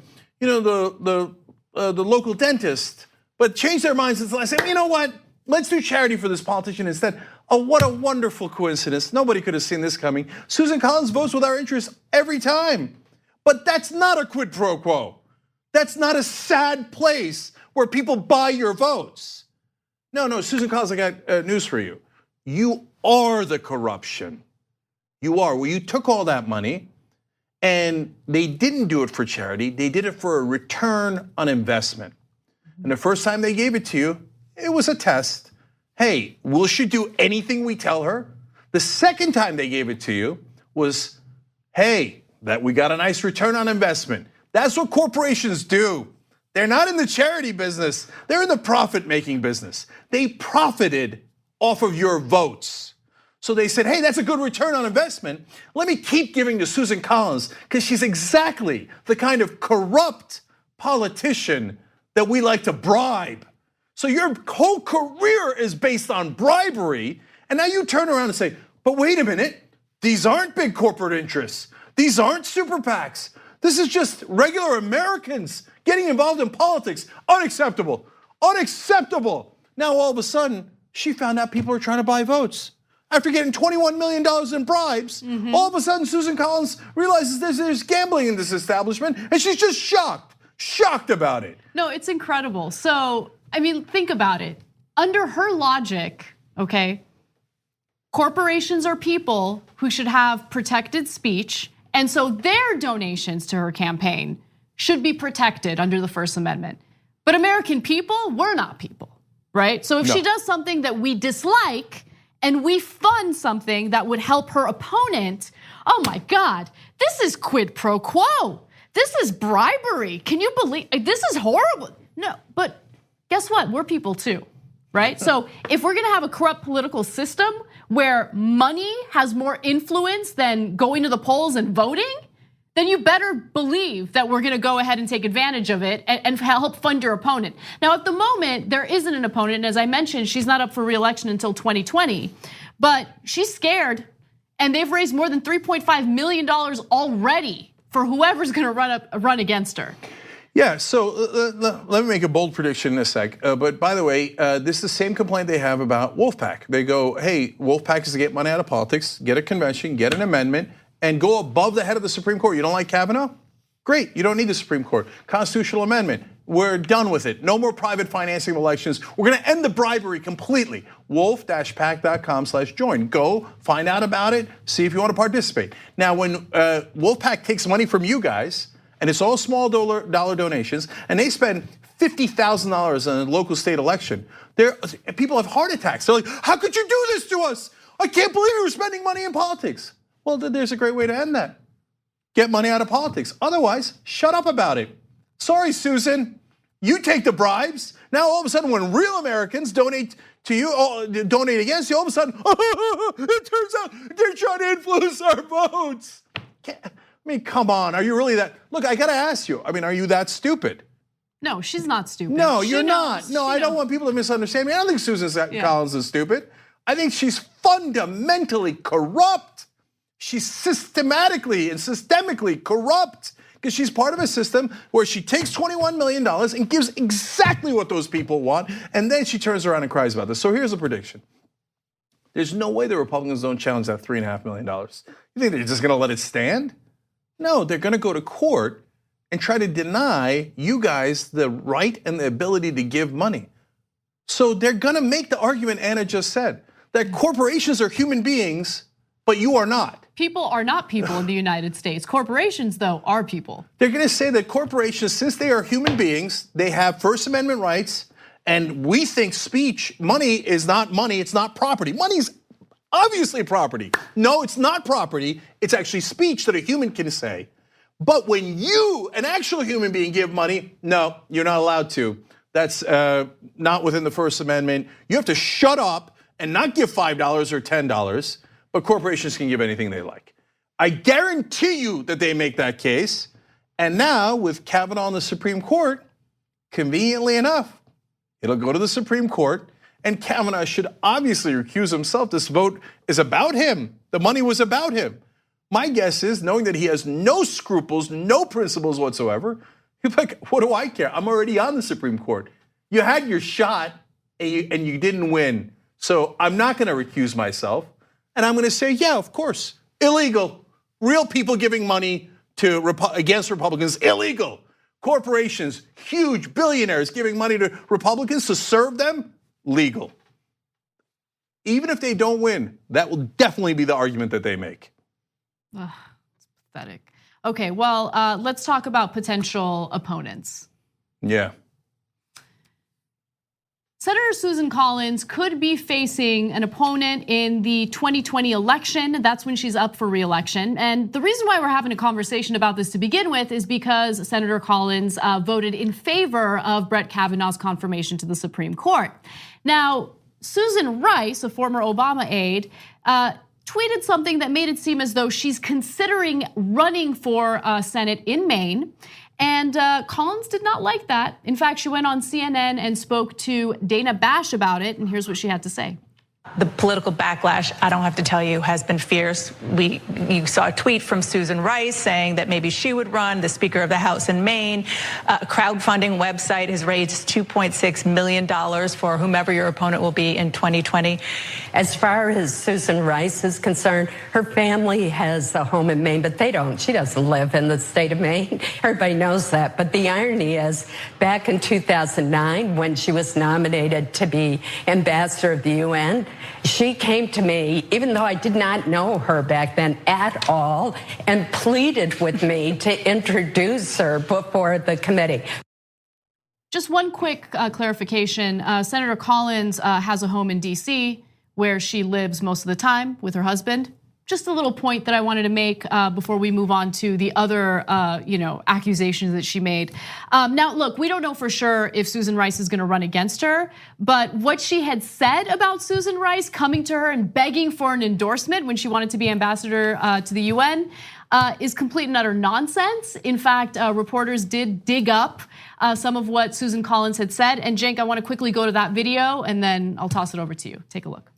local dentist, but changed their minds and said, you know what? Let's do charity for this politician instead. Oh, what a wonderful coincidence. Nobody could have seen this coming. Susan Collins votes with our interests every time. But that's not a quid pro quo. That's not a sad place where people buy your votes. No, Susan Collins, I got news for you. You are the corruption. You are. Well, you took all that money and they didn't do it for charity. They did it for a return on investment. And the first time they gave it to you, it was a test. Hey, will she do anything we tell her? The second time they gave it to you was, hey, that we got a nice return on investment. That's what corporations do. They're not in the charity business. They're in the profit-making business. They profited off of your votes. So they said, hey, that's a good return on investment. Let me keep giving to Susan Collins because she's exactly the kind of corrupt politician that we like to bribe. So your whole career is based on bribery, and now you turn around and say, but wait a minute, these aren't big corporate interests. These aren't super PACs. This is just regular Americans getting involved in politics. Unacceptable, unacceptable. Now all of a sudden, she found out people are trying to buy votes. After getting $21 million in bribes, all of a sudden Susan Collins realizes there's gambling in this establishment, and she's just shocked about it. No, it's incredible. So, I mean, think about it. Under her logic, okay, corporations are people who should have protected speech, and so their donations to her campaign should be protected under the First Amendment. But American people, we're not people, right? So if she does something that we dislike and we fund something that would help her opponent, oh my God, this is quid pro quo. This is bribery. Can you believe, this is horrible. No, but guess what? We're people too, right? So if we're gonna have a corrupt political system where money has more influence than going to the polls and voting, then you better believe that we're gonna go ahead and take advantage of it and help fund your opponent. Now, at the moment, there isn't an opponent, and as I mentioned, she's not up for re-election until 2020, but she's scared, and they've raised more than $3.5 million already for whoever's gonna run against her. Yeah, so let me make a bold prediction in a sec. But by the way, this is the same complaint they have about Wolfpack. They go, hey, Wolfpack is to get money out of politics, get a convention, get an amendment, and go above the head of the Supreme Court. You don't like Kavanaugh? Great, you don't need the Supreme Court. Constitutional amendment, we're done with it. No more private financing of elections. We're gonna end the bribery completely. wolf-pac.com/join. Go find out about it, see if you wanna participate. Now, when Wolfpack takes money from you guys, and it's all small dollar donations, and they spend $50,000 on a local state election, people have heart attacks. They're like, how could you do this to us? I can't believe you were spending money in politics. Well, there's a great way to end that. Get money out of politics. Otherwise, shut up about it. Sorry, Susan, you take the bribes. Now all of a sudden, when real Americans donate to you, donate against you, all of a sudden, it turns out they're trying to influence our votes. I mean, come on, are you really that? Look, I gotta ask you, I mean, are you that stupid? No, she's not stupid. No, you're not. No, I don't want people to misunderstand me. I don't think Susan Collins is stupid. I think she's fundamentally corrupt. She's systematically and systemically corrupt because she's part of a system where she takes $21 million and gives exactly what those people want, and then she turns around and cries about this. So here's a prediction. There's no way the Republicans don't challenge that $3.5 million. You think they're just gonna let it stand? No, they're gonna go to court and try to deny you guys the right and the ability to give money. So they're gonna make the argument Anna just said, that corporations are human beings, but you are not. People are not people in the United States. Corporations, though, are people. They're gonna say that corporations, since they are human beings, they have First Amendment rights, and we think speech, money is not money, it's not property. Money's obviously property. No, it's not property, it's actually speech that a human can say. But when you, an actual human being, give money, no, you're not allowed to. That's not within the First Amendment. You have to shut up and not give $5 or $10, but corporations can give anything they like. I guarantee you that they make that case. And now with Kavanaugh in the Supreme Court, conveniently enough, it'll go to the Supreme Court, and Kavanaugh should obviously recuse himself. This vote is about him. The money was about him. My guess is, knowing that he has no scruples, no principles whatsoever, he's like, what do I care? I'm already on the Supreme Court. You had your shot and you didn't win. So I'm not gonna recuse myself. And I'm gonna say, yeah, of course, illegal. Real people giving money against Republicans, illegal. Corporations, huge billionaires giving money to Republicans to serve them, legal. Even if they don't win, that will definitely be the argument that they make. Ugh, it's pathetic. Okay, well, let's talk about potential opponents. Yeah. Senator Susan Collins could be facing an opponent in the 2020 election. That's when she's up for re-election. And the reason why we're having a conversation about this to begin with is because Senator Collins voted in favor of Brett Kavanaugh's confirmation to the Supreme Court. Now, Susan Rice, a former Obama aide, tweeted something that made it seem as though she's considering running for Senate in Maine. And Collins did not like that. In fact, she went on CNN and spoke to Dana Bash about it, and here's what she had to say. The political backlash, I don't have to tell you, has been fierce. You saw a tweet from Susan Rice saying that maybe she would run. The Speaker of the House in Maine, a crowdfunding website has raised $2.6 million for whomever your opponent will be in 2020. As far as Susan Rice is concerned, her family has a home in Maine, but she doesn't live in the state of Maine. Everybody knows that. But the irony is, back in 2009, when she was nominated to be ambassador of the UN, she came to me, even though I did not know her back then at all, and pleaded with me to introduce her before the committee. Just one quick clarification. Senator Collins has a home in DC where she lives most of the time with her husband. Just a little point that I wanted to make before we move on to the other accusations that she made. Now, look, we don't know for sure if Susan Rice is gonna run against her, but what she had said about Susan Rice coming to her and begging for an endorsement when she wanted to be ambassador to the UN is complete and utter nonsense. In fact, reporters did dig up some of what Susan Collins had said. And Cenk, I wanna quickly go to that video and then I'll toss it over to you. Take a look.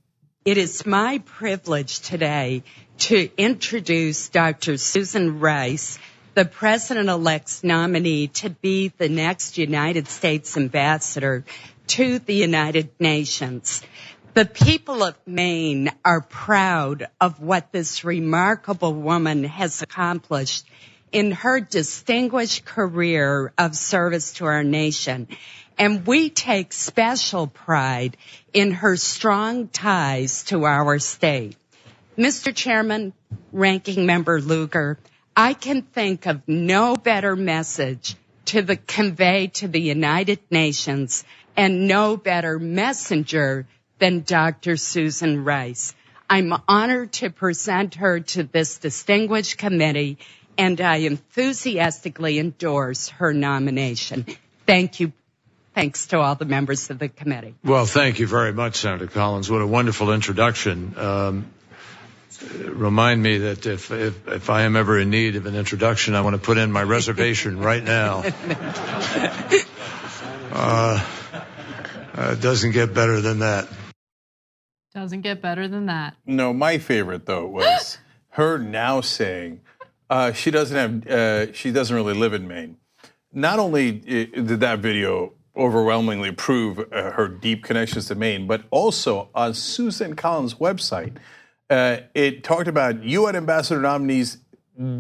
It is my privilege today to introduce Dr. Susan Rice, the President-elect's nominee to be the next United States ambassador to the United Nations. The people of Maine are proud of what this remarkable woman has accomplished in her distinguished career of service to our nation. And we take special pride in her strong ties to our state. Mr. Chairman, Ranking Member Lugar, I can think of no better message to convey to the United Nations and no better messenger than Dr. Susan Rice. I'm honored to present her to this distinguished committee, and I enthusiastically endorse her nomination. Thank you. Thanks to all the members of the committee. Well, thank you very much, Senator Collins. What a wonderful introduction. Remind me that if I am ever in need of an introduction, I want to put in my reservation right now. It doesn't get better than that. Doesn't get better than that. No, my favorite though was her now saying she doesn't really live in Maine. Not only did that video overwhelmingly prove her deep connections to Maine, but also on Susan Collins' website, it talked about UN ambassador nominees'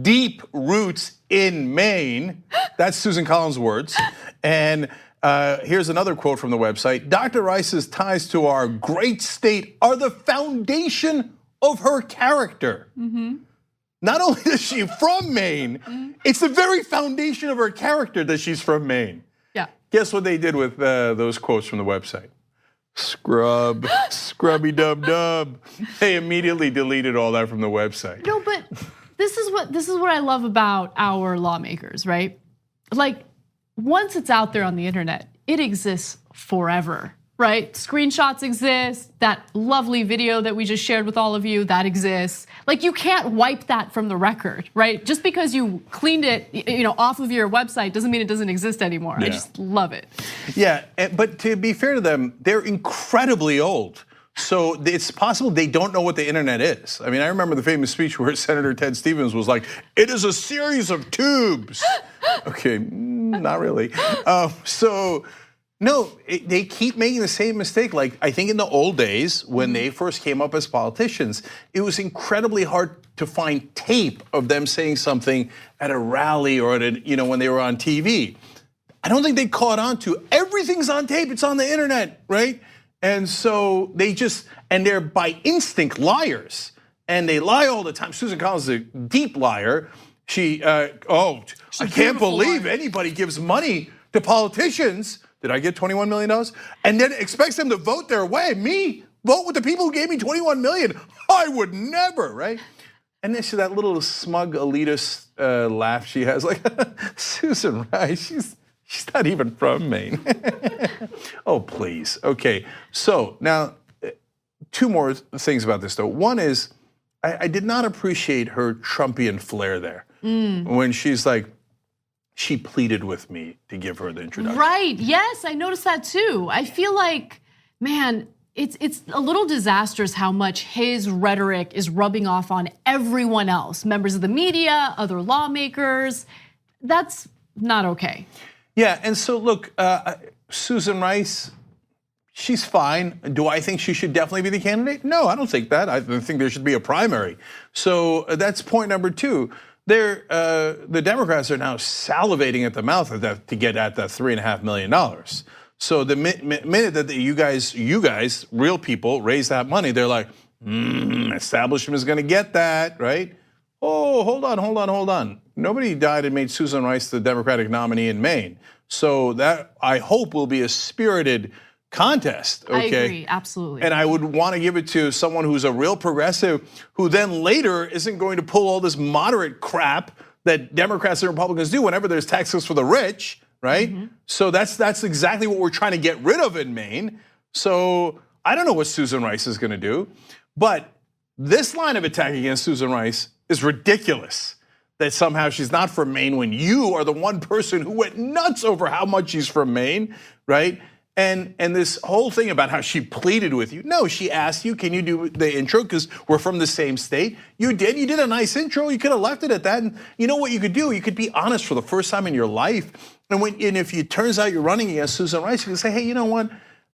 deep roots in Maine. That's Susan Collins' words. And here's another quote from the website. Dr. Rice's ties to our great state are the foundation of her character. Mm-hmm. Not only is she from Maine, it's the very foundation of her character that she's from Maine. Yeah. Guess what they did with those quotes from the website? Scrubby dub. They immediately deleted all that from the website. No, but this is what I love about our lawmakers, right? Like, once it's out there on the internet, it exists forever, right? Screenshots exist. That lovely video that we just shared with all of you, that exists. Like, you can't wipe that from the record, right? Just because you cleaned it, off of your website doesn't mean it doesn't exist anymore. Yeah. I just love it. Yeah, but to be fair to them, they're incredibly old. So it's possible they don't know what the internet is. I mean, I remember the famous speech where Senator Ted Stevens was like, "It is a series of tubes." Okay, not really. No, they keep making the same mistake. Like, I think in the old days, when they first came up as politicians, it was incredibly hard to find tape of them saying something at a rally or when they were on TV. I don't think they caught on to everything's on tape, it's on the internet, right? And so they're by instinct liars. And they lie all the time. Susan Collins is a deep liar. I can't believe anybody gives money to politicians. Did I get $21 million? And then expects them to vote their way. Me? Vote with the people who gave me $21 million? I would never, right? And then that little smug elitist laugh she has, like, Susan Rice, she's not even from Maine. Oh, please. Okay, so now, two more things about this, though. One is, I did not appreciate her Trumpian flair there. When she's like, she pleaded with me to give her the introduction. Right, yes, I noticed that too. I feel like, man, it's a little disastrous how much his rhetoric is rubbing off on everyone else, members of the media, other lawmakers. That's not okay. Yeah, and so look, Susan Rice, she's fine. Do I think she should definitely be the candidate? No, I don't think that. I think there should be a primary. So that's point number two. The Democrats are now salivating at the mouth to get at that $3.5 million. So the minute that you guys, real people, raise that money, they're like, establishment is going to get that, right? Oh, hold on. Nobody died and made Susan Rice the Democratic nominee in Maine. So that, I hope, will be a spirited contest, okay? I agree, absolutely. And I would want to give it to someone who's a real progressive, who then later isn't going to pull all this moderate crap that Democrats and Republicans do whenever there's tax cuts for the rich, right? So that's exactly what we're trying to get rid of in Maine. So I don't know what Susan Rice is going to do, but this line of attack against Susan Rice is ridiculous. That somehow she's not from Maine when you are the one person who went nuts over how much she's from Maine, right? And this whole thing about how she pleaded with you. No, she asked you, can you do the intro? Because we're from the same state. You did a nice intro. You could have left it at that. And you know what you could do? You could be honest for the first time in your life. And if it turns out you're running against Susan Rice, you can say, hey, you know what?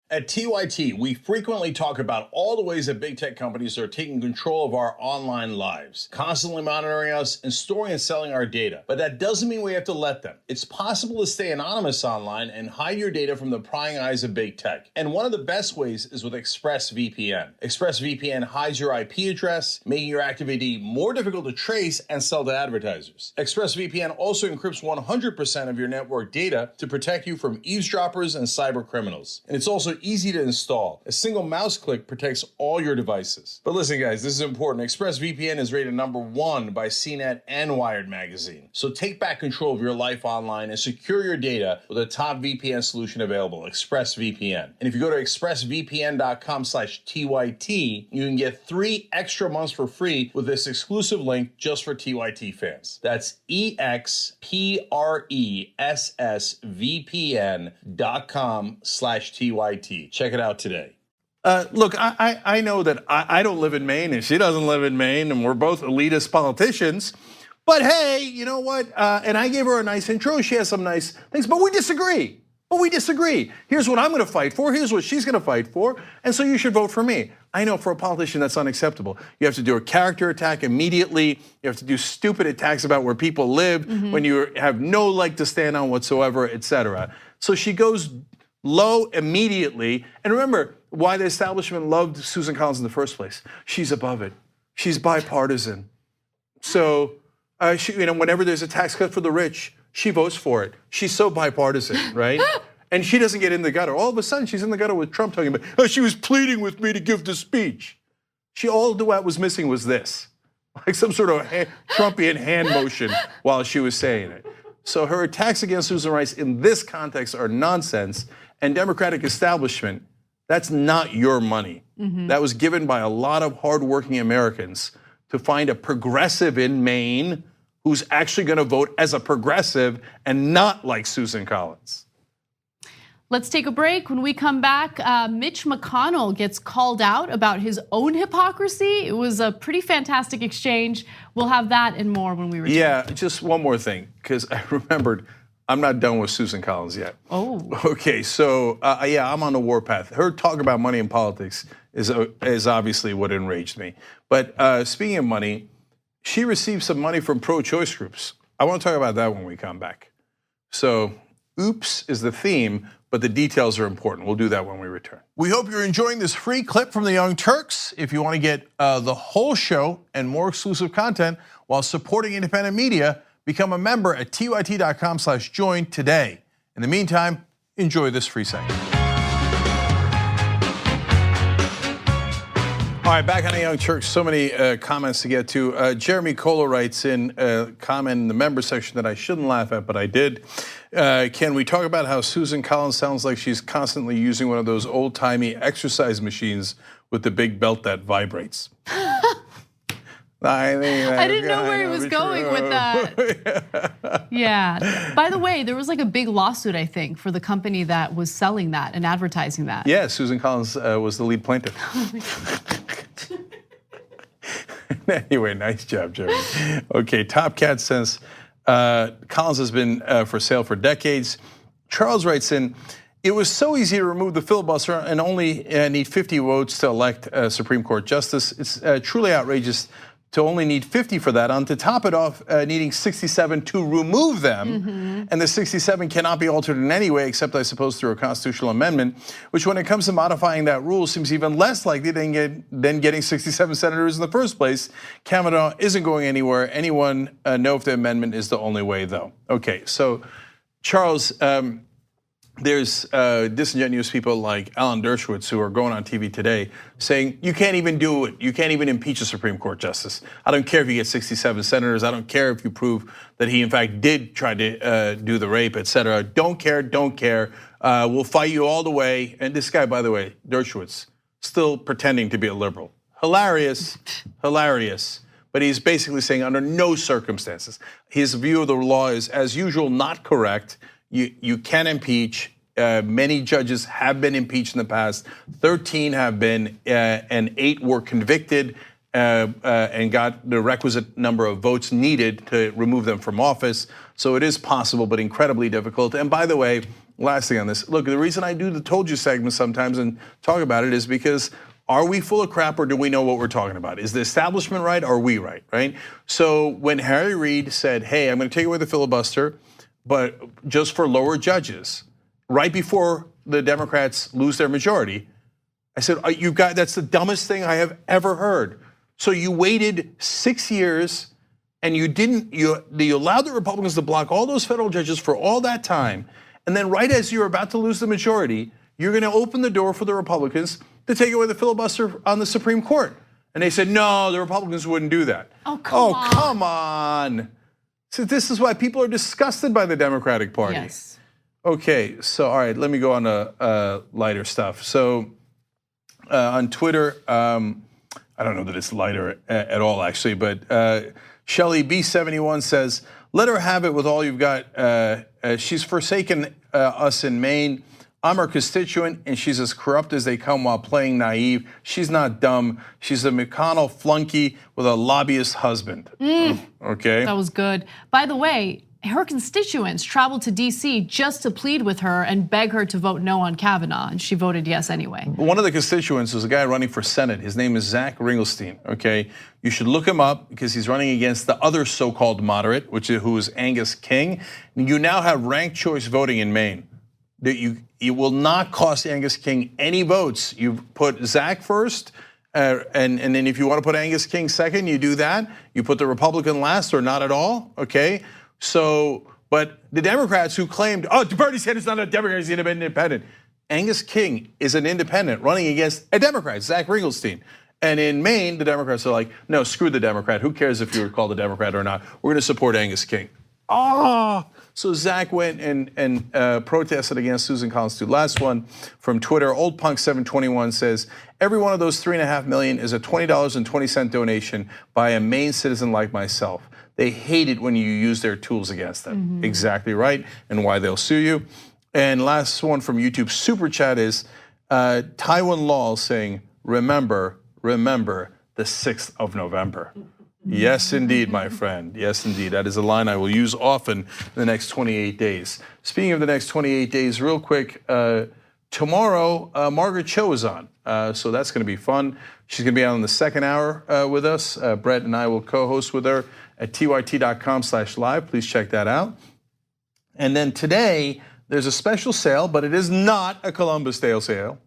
At TYT, we frequently talk about all the ways that big tech companies are taking control of our online lives, constantly monitoring us and storing and selling our data. But that doesn't mean we have to let them. It's possible to stay anonymous online and hide your data from the prying eyes of big tech. And one of the best ways is with ExpressVPN. ExpressVPN hides your IP address, making your activity more difficult to trace and sell to advertisers. ExpressVPN also encrypts 100% of your network data to protect you from eavesdroppers and cyber criminals. And it's also easy to install. A single mouse click protects all your devices. But listen, guys, this is important. ExpressVPN is rated #1 by CNET and Wired magazine. So take back control of your life online and secure your data with a top VPN solution available, ExpressVPN. And if you go to expressvpn.com/TYT, you can get 3 extra months for free with this exclusive link just for TYT fans. That's expressvpn.com/TYT. Check it out today. Look, I know that I don't live in Maine and she doesn't live in Maine and we're both elitist politicians. But hey, you know what? And I gave her a nice intro. She has some nice things, but we disagree. Here's what I'm going to fight for. Here's what she's going to fight for. And so you should vote for me. I know for a politician that's unacceptable. You have to do a character attack immediately. You have to do stupid attacks about where people live when you have no leg to stand on whatsoever, etc. So she goes low immediately. And remember why the establishment loved Susan Collins in the first place. She's above it. She's bipartisan. So whenever there's a tax cut for the rich, she votes for it. She's so bipartisan, right? And she doesn't get in the gutter. All of a sudden, she's in the gutter with Trump talking about, she was pleading with me to give the speech. All Duet was missing was this. like some sort of Trumpian hand motion while she was saying it. So her attacks against Susan Rice in this context are nonsense. And Democratic establishment, that's not your money. That was given by a lot of hardworking Americans to find a progressive in Maine who's actually going to vote as a progressive and not like Susan Collins. Let's take a break. When we come back, Mitch McConnell gets called out about his own hypocrisy. It was a pretty fantastic exchange. We'll have that and more when we return. Yeah, just one more thing, because I remembered I'm not done with Susan Collins yet. Oh. Okay, so yeah, I'm on the warpath. Her talk about money in politics is obviously what enraged me. But speaking of money, she received some money from pro-choice groups. I want to talk about that when we come back. So, oops is the theme, but the details are important. We'll do that when we return. We hope you're enjoying this free clip from the Young Turks. If you want to get the whole show and more exclusive content while supporting independent media, become a member at tyt.com/join today. In the meantime, enjoy this free segment. All right, back on the Young Turks. So many comments to get to. Jeremy Kohler writes in a comment in the member section that I shouldn't laugh at, but I did. Can we talk about how Susan Collins sounds like she's constantly using one of those old-timey exercise machines with the big belt that vibrates? I didn't know where he was going with that. Yeah. By the way, there was like a big lawsuit, I think, for the company that was selling that and advertising that. Yeah, Susan Collins was the lead plaintiff. Anyway, nice job, Jeremy. Okay, Top Cat says Collins has been for sale for decades. Charles writes in, it was so easy to remove the filibuster and only need 50 votes to elect a Supreme Court justice. It's truly outrageous to only need 50 for that. On to top it off, needing 67 to remove them. And the 67 cannot be altered in any way, except I suppose through a constitutional amendment, which when it comes to modifying that rule seems even less likely than getting 67 senators in the first place. Kavanaugh isn't going anywhere. Anyone know if the amendment is the only way though? Okay, so Charles, there's disingenuous people like Alan Dershowitz who are going on TV today saying you can't even do it. You can't even impeach a Supreme Court justice. I don't care if you get 67 senators. I don't care if you prove that he in fact did try to do the rape, et cetera. Don't care, don't care. We'll fight you all the way. And this guy, by the way, Dershowitz, still pretending to be a liberal. Hilarious, hilarious. But he's basically saying under no circumstances. His view of the law is, as usual, not correct. You can impeach. Many judges have been impeached in the past. 13 have been, and 8 were convicted and got the requisite number of votes needed to remove them from office. So it is possible, but incredibly difficult. And by the way, last thing on this, look, the reason I do the Told You segment sometimes and talk about it is because are we full of crap or do we know what we're talking about? Is the establishment right or are we right, right? So when Harry Reid said, hey, I'm gonna take away the filibuster, but just for lower judges, right before the Democrats lose their majority, I said, that's the dumbest thing I have ever heard. So you waited 6 years and you allowed the Republicans to block all those federal judges for all that time. And then right as you're about to lose the majority, you're gonna open the door for the Republicans to take away the filibuster on the Supreme Court. And they said, no, the Republicans wouldn't do that. Oh, come on. So this is why people are disgusted by the Democratic Party. Yes. Okay, so all right, let me go on to lighter stuff. So on Twitter, I don't know that it's lighter at all actually, but Shelly B71 says, let her have it with all you've got. She's forsaken us in Maine. I'm her constituent, and she's as corrupt as they come while playing naive. She's not dumb. She's a McConnell flunky with a lobbyist husband. Okay. That was good. By the way, her constituents traveled to DC just to plead with her and beg her to vote no on Kavanaugh, and she voted yes anyway. One of the constituents was a guy running for Senate. His name is Zach Ringelstein, okay? You should look him up because he's running against the other so-called moderate, who is Angus King. You now have ranked choice voting in Maine. You will not cost Angus King any votes. You put Zach first, and then if you want to put Angus King second, you do that. You put the Republican last or not at all, okay? So, but the Democrats who claimed, oh, Bernie Sanders is not a Democrat, he's an independent. Angus King is an independent running against a Democrat, Zach Ringelstein. And in Maine, the Democrats are like, no, screw the Democrat. Who cares if you were called a Democrat or not? We're going to support Angus King. So Zach went and protested against Susan Collins too. Last one from Twitter. Old Punk 721 says, every one of those 3.5 million is a $20.20 donation by a Maine citizen like myself. They hate it when you use their tools against them. Exactly right, and why they'll sue you. And last one from YouTube Super Chat is Taiwan Law saying, remember the 6th of November. Yes, indeed, my friend. Yes, indeed. That is a line I will use often in the next 28 days. Speaking of the next 28 days, real quick, tomorrow, Margaret Cho is on. So that's going to be fun. She's going to be on in the second hour with us. Brett and I will co-host with her at tyt.com/live. Please check that out. And then today, there's a special sale, but it is not a Columbus Day sale.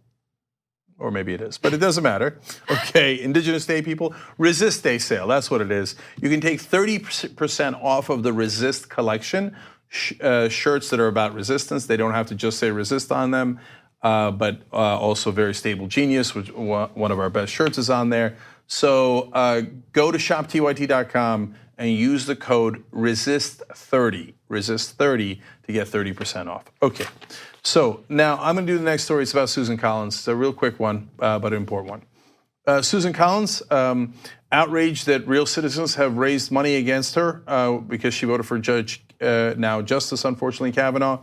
Or maybe it is, but it doesn't matter. Okay, Indigenous Day people, Resist Day sale, that's what it is. You can take 30% off of the Resist collection, shirts that are about resistance. They don't have to just say resist on them, but also Very Stable Genius, which one of our best shirts is on there. So go to shoptyt.com and use the code RESIST30 to get 30% off. Okay. So now I'm going to do the next story. It's about Susan Collins. It's a real quick one, but an important one. Susan Collins, outraged that real citizens have raised money against her because she voted for now Justice, unfortunately, Kavanaugh.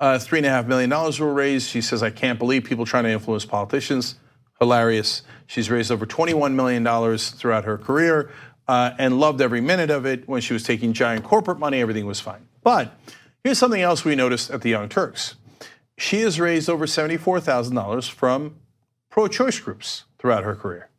$3.5 million were raised. She says, I can't believe people trying to influence politicians. Hilarious. She's raised over $21 million throughout her career and loved every minute of it. When she was taking giant corporate money, everything was fine. But here's something else we noticed at the Young Turks. She has raised over $74,000 from pro-choice groups throughout her career.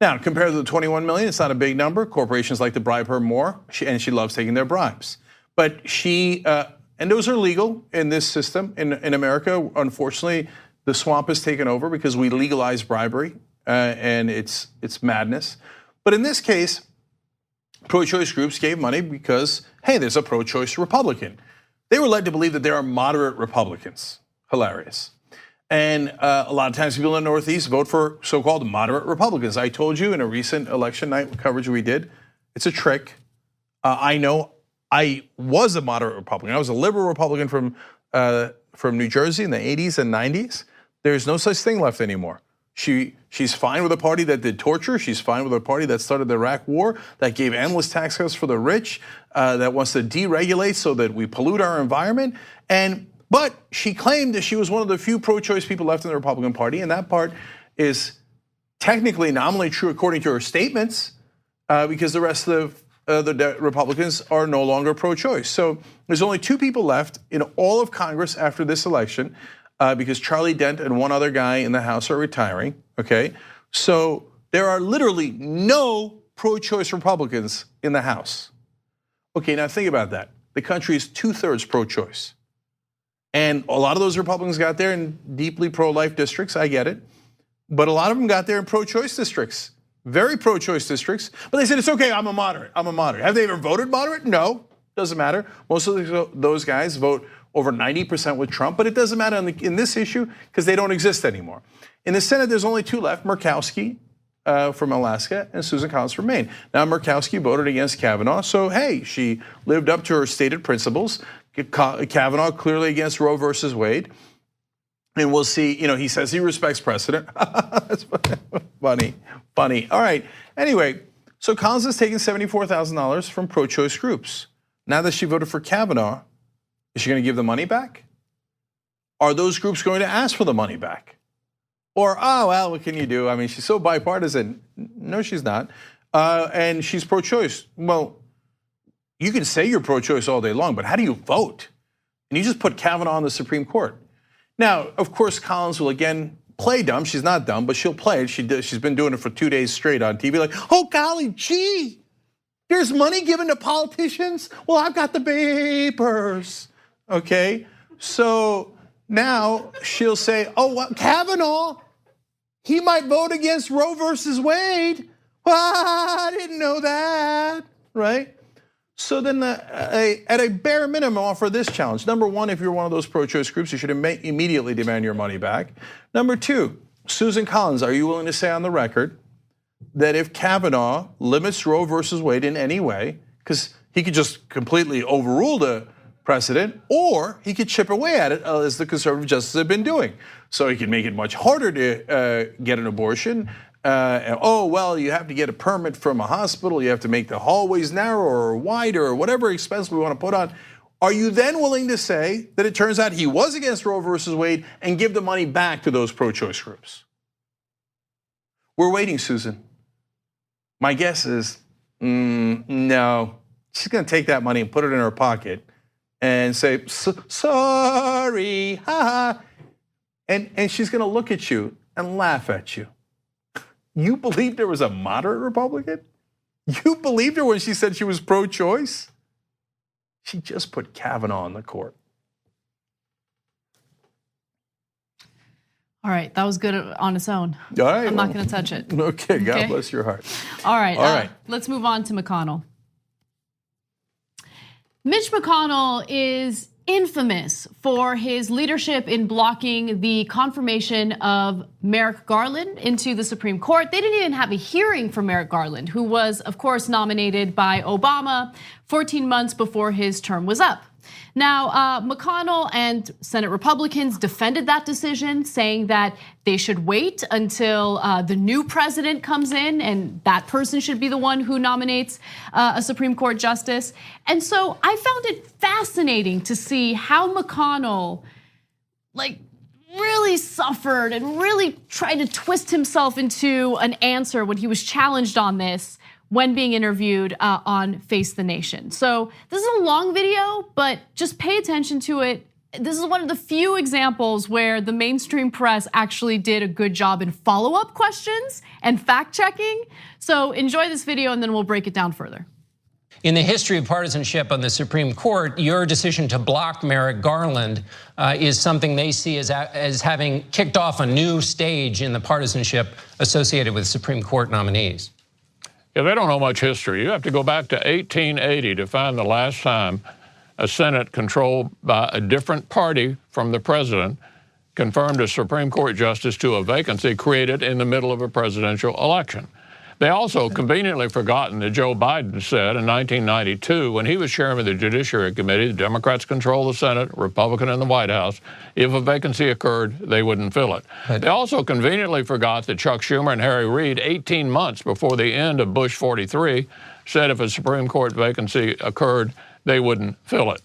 Now, compared to the $21 million, it's not a big number. Corporations like to bribe her more, and she loves taking their bribes. But she, and those are legal in this system. In America, unfortunately, the swamp has taken over because we legalize bribery, and it's madness. But in this case, pro-choice groups gave money because, hey, there's a pro-choice Republican. They were led to believe that there are moderate Republicans. Hilarious. And a lot of times people in the Northeast vote for so-called moderate Republicans. I told you in a recent election night coverage we did, it's a trick. I know I was a moderate Republican. I was a liberal Republican from New Jersey in the 80s and 90s. There's no such thing left anymore. She's fine with a party that did torture. She's fine with a party that started the Iraq War, that gave endless tax cuts for the rich, that wants to deregulate so that we pollute our environment. But she claimed that she was one of the few pro-choice people left in the Republican Party, and that part is technically nominally true according to her statements, because the rest of the Republicans are no longer pro-choice. So there's only 2 people left in all of Congress after this election, because Charlie Dent and one other guy in the House are retiring, okay? So there are literally no pro-choice Republicans in the House. Okay, now think about that. The country is 2/3 pro-choice. And a lot of those Republicans got there in deeply pro-life districts, I get it. But a lot of them got there in pro-choice districts, very pro-choice districts. But they said, it's okay, I'm a moderate. Have they ever voted moderate? No, doesn't matter. Most of those guys vote over 90% with Trump, but it doesn't matter in this issue because they don't exist anymore. In the Senate, there's only 2 left, Murkowski from Alaska and Susan Collins from Maine. Now, Murkowski voted against Kavanaugh, so hey, she lived up to her stated principles. Kavanaugh clearly against Roe versus Wade. And we'll see, he says he respects precedent. That's funny. All right, anyway, so Collins has taken $74,000 from pro-choice groups. Now that she voted for Kavanaugh, is she going to give the money back? Are those groups going to ask for the money back? Or, oh, well, what can you do? I mean, she's so bipartisan. No, she's not. And she's pro-choice. Well, you can say you're pro-choice all day long, but how do you vote? And you just put Kavanaugh on the Supreme Court. Now, of course, Collins will again play dumb. She's not dumb, but she'll play it. She's been doing it for 2 days straight on TV, like, oh, golly gee, there's money given to politicians? Well, I've got the papers, okay? So now she'll say, oh, what, Kavanaugh, he might vote against Roe versus Wade. Well, I didn't know that, right? So then at a bare minimum, offer this challenge. Number one, if you're one of those pro-choice groups, you should immediately demand your money back. Number two, Susan Collins, are you willing to say on the record that if Kavanaugh limits Roe versus Wade in any way, because he could just completely overrule the precedent, or he could chip away at it as the conservative justices have been doing. So he can make it much harder to get an abortion. Well, you have to get a permit from a hospital. You have to make the hallways narrower or wider or whatever expense we want to put on. Are you then willing to say that it turns out he was against Roe versus Wade and give the money back to those pro-choice groups? We're waiting, Susan. My guess is, no. She's going to take that money and put it in her pocket and say, sorry, haha. And she's going to look at you and laugh at you. You believed there was a moderate Republican? You believed her when she said she was pro-choice? She just put Kavanaugh on the court. All right, that was good on its own. All right, I'm not going to touch it. Okay, God bless your heart. All right, let's move on to McConnell. Mitch McConnell is infamous for his leadership in blocking the confirmation of Merrick Garland into the Supreme Court. They didn't even have a hearing for Merrick Garland, who was, of course, nominated by Obama 14 months before his term was up. Now, McConnell and Senate Republicans defended that decision, saying that they should wait until the new president comes in and that person should be the one who nominates a Supreme Court justice. And so I found it fascinating to see how McConnell really suffered and really tried to twist himself into an answer when he was challenged on this when being interviewed on Face the Nation. So this is a long video, but just pay attention to it. This is one of the few examples where the mainstream press actually did a good job in follow-up questions and fact-checking. So enjoy this video and then we'll break it down further. In the history of partisanship on the Supreme Court, your decision to block Merrick Garland is something they see as having kicked off a new stage in the partisanship associated with Supreme Court nominees. Yeah, they don't know much history. You have to go back to 1880 to find the last time a Senate controlled by a different party from the president confirmed a Supreme Court justice to a vacancy created in the middle of a presidential election. They also conveniently forgotten that Joe Biden said in 1992, when he was chairman of the Judiciary Committee, the Democrats control the Senate, Republican in the White House. If a vacancy occurred, they wouldn't fill it. They also conveniently forgot that Chuck Schumer and Harry Reid, 18 months before the end of Bush 43, said if a Supreme Court vacancy occurred, they wouldn't fill it.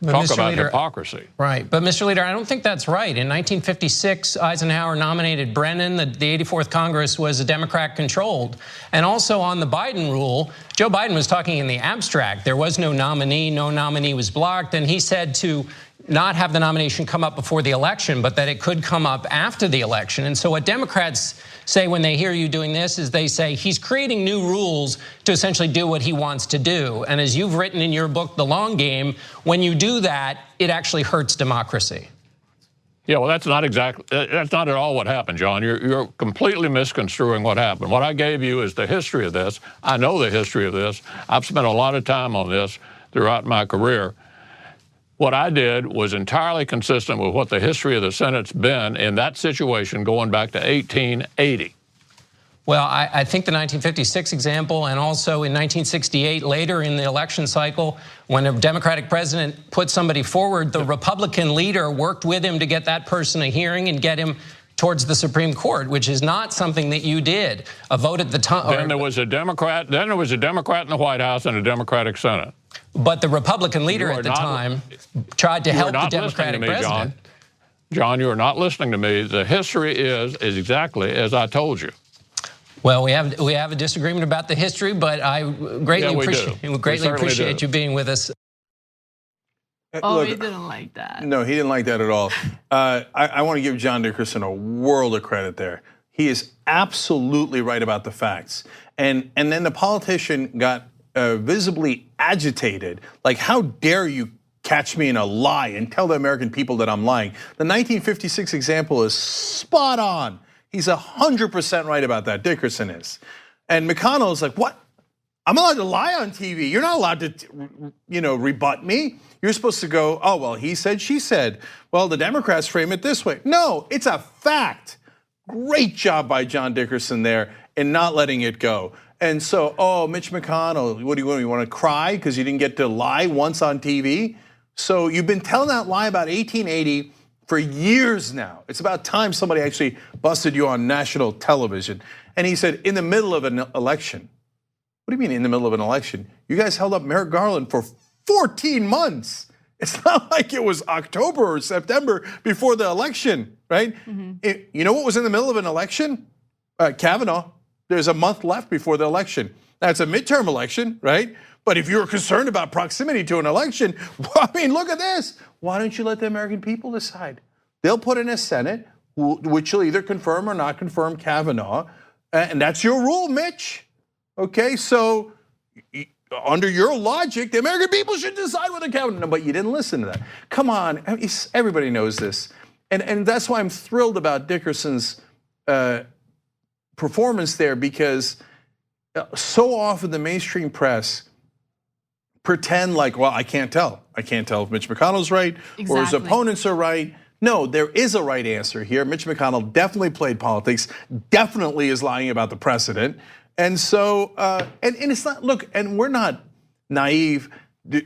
Talk about hypocrisy. Right, but Mr. Leader, I don't think that's right. In 1956, Eisenhower nominated Brennan. The 84th Congress was Democrat controlled. And also on the Biden rule, Joe Biden was talking in the abstract. There was no nominee was blocked. And he said to not have the nomination come up before the election, but that it could come up after the election. And so what Democrats say when they hear you doing this is they say he's creating new rules to essentially do what he wants to do. And as you've written in your book, The Long Game, when you do that, it actually hurts democracy. Yeah, well, that's not at all what happened, John. You're completely misconstruing what happened. What I gave you is the history of this. I know the history of this. I've spent a lot of time on this throughout my career. What I did was entirely consistent with what the history of the Senate's been in that situation going back to 1880. Well, I think the 1956 example, and also in 1968, later in the election cycle, when a Democratic president put somebody forward, the Republican leader worked with him to get that person a hearing and get him towards the Supreme Court, which is not something that you did. A vote at the time. Then there was a Democrat. Then there was a Democrat in the White House and a Democratic Senate. But the Republican leader at the time tried to help the Democratic president. John, you are not listening to me. The history is exactly as I told you. Well, we have a disagreement about the history, but I greatly appreciate you being with us. Oh, he didn't like that. No, he didn't like that at all. I want to give John Dickerson a world of credit there. He is absolutely right about the facts. And then the politician got visibly agitated. Like, how dare you catch me in a lie and tell the American people that I'm lying? The 1956 example is spot on. He's 100% right about that, Dickerson is. And McConnell is like, what? I'm allowed to lie on TV. You're not allowed to, rebut me. You're supposed to go, oh, well, he said, she said. Well, the Democrats frame it this way. No, it's a fact. Great job by John Dickerson there. and not letting it go. And so, Mitch McConnell, what do you want? You want to cry because you didn't get to lie once on TV? So you've been telling that lie about 1880 for years now. It's about time somebody actually busted you on national television. And he said, in the middle of an election. What do you mean in the middle of an election? You guys held up Merrick Garland for 14 months. It's not like it was October or September before the election, right? You know what was in the middle of an election? Kavanaugh. There's a month left before the election. That's a midterm election, right? But if you're concerned about proximity to an election, I mean, look at this. Why don't you let the American people decide? They'll put in a Senate, which will either confirm or not confirm Kavanaugh. And that's your rule, Mitch. Okay, so under your logic, the American people should decide whether Kavanaugh. No, but you didn't listen to that. Come on, everybody knows this. And that's why I'm thrilled about Dickerson's performance there, because so often the mainstream press pretend like, well, I can't tell. I can't tell if Mitch McConnell's right or his opponents are right. No, there is a right answer here. Mitch McConnell definitely played politics, definitely is lying about the precedent. And so, and it's not, look, and we're not naive.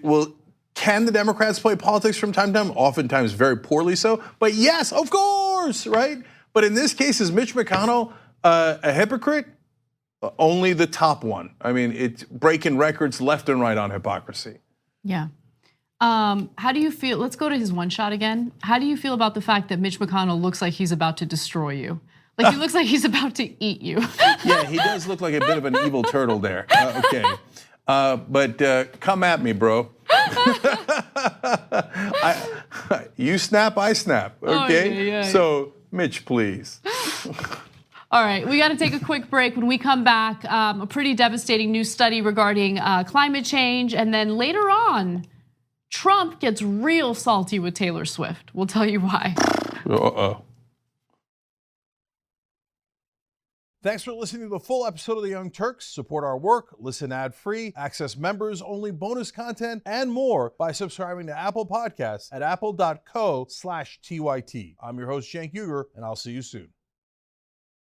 Well, can the Democrats play politics from time to time? Oftentimes very poorly so, but yes, of course, right? But in this case, is Mitch McConnell a hypocrite? Only the top one. I mean, it's breaking records left and right on hypocrisy. Yeah. How do you feel? Let's go to his one shot again. How do you feel about the fact that Mitch McConnell looks like he's about to destroy you? Like he looks like he's about to eat you. Yeah, he does look like a bit of an evil turtle there. Okay. But come at me, bro. You snap, I snap. Okay? Yeah. So, Mitch, please. All right, we got to take a quick break. When we come back, a pretty devastating new study regarding climate change. And then later on, Trump gets real salty with Taylor Swift. We'll tell you why. Uh-oh. Thanks for listening to the full episode of The Young Turks. Support our work, listen ad-free, access members-only bonus content, and more by subscribing to Apple Podcasts at apple.co/TYT. I'm your host, Cenk Uygur, and I'll see you soon.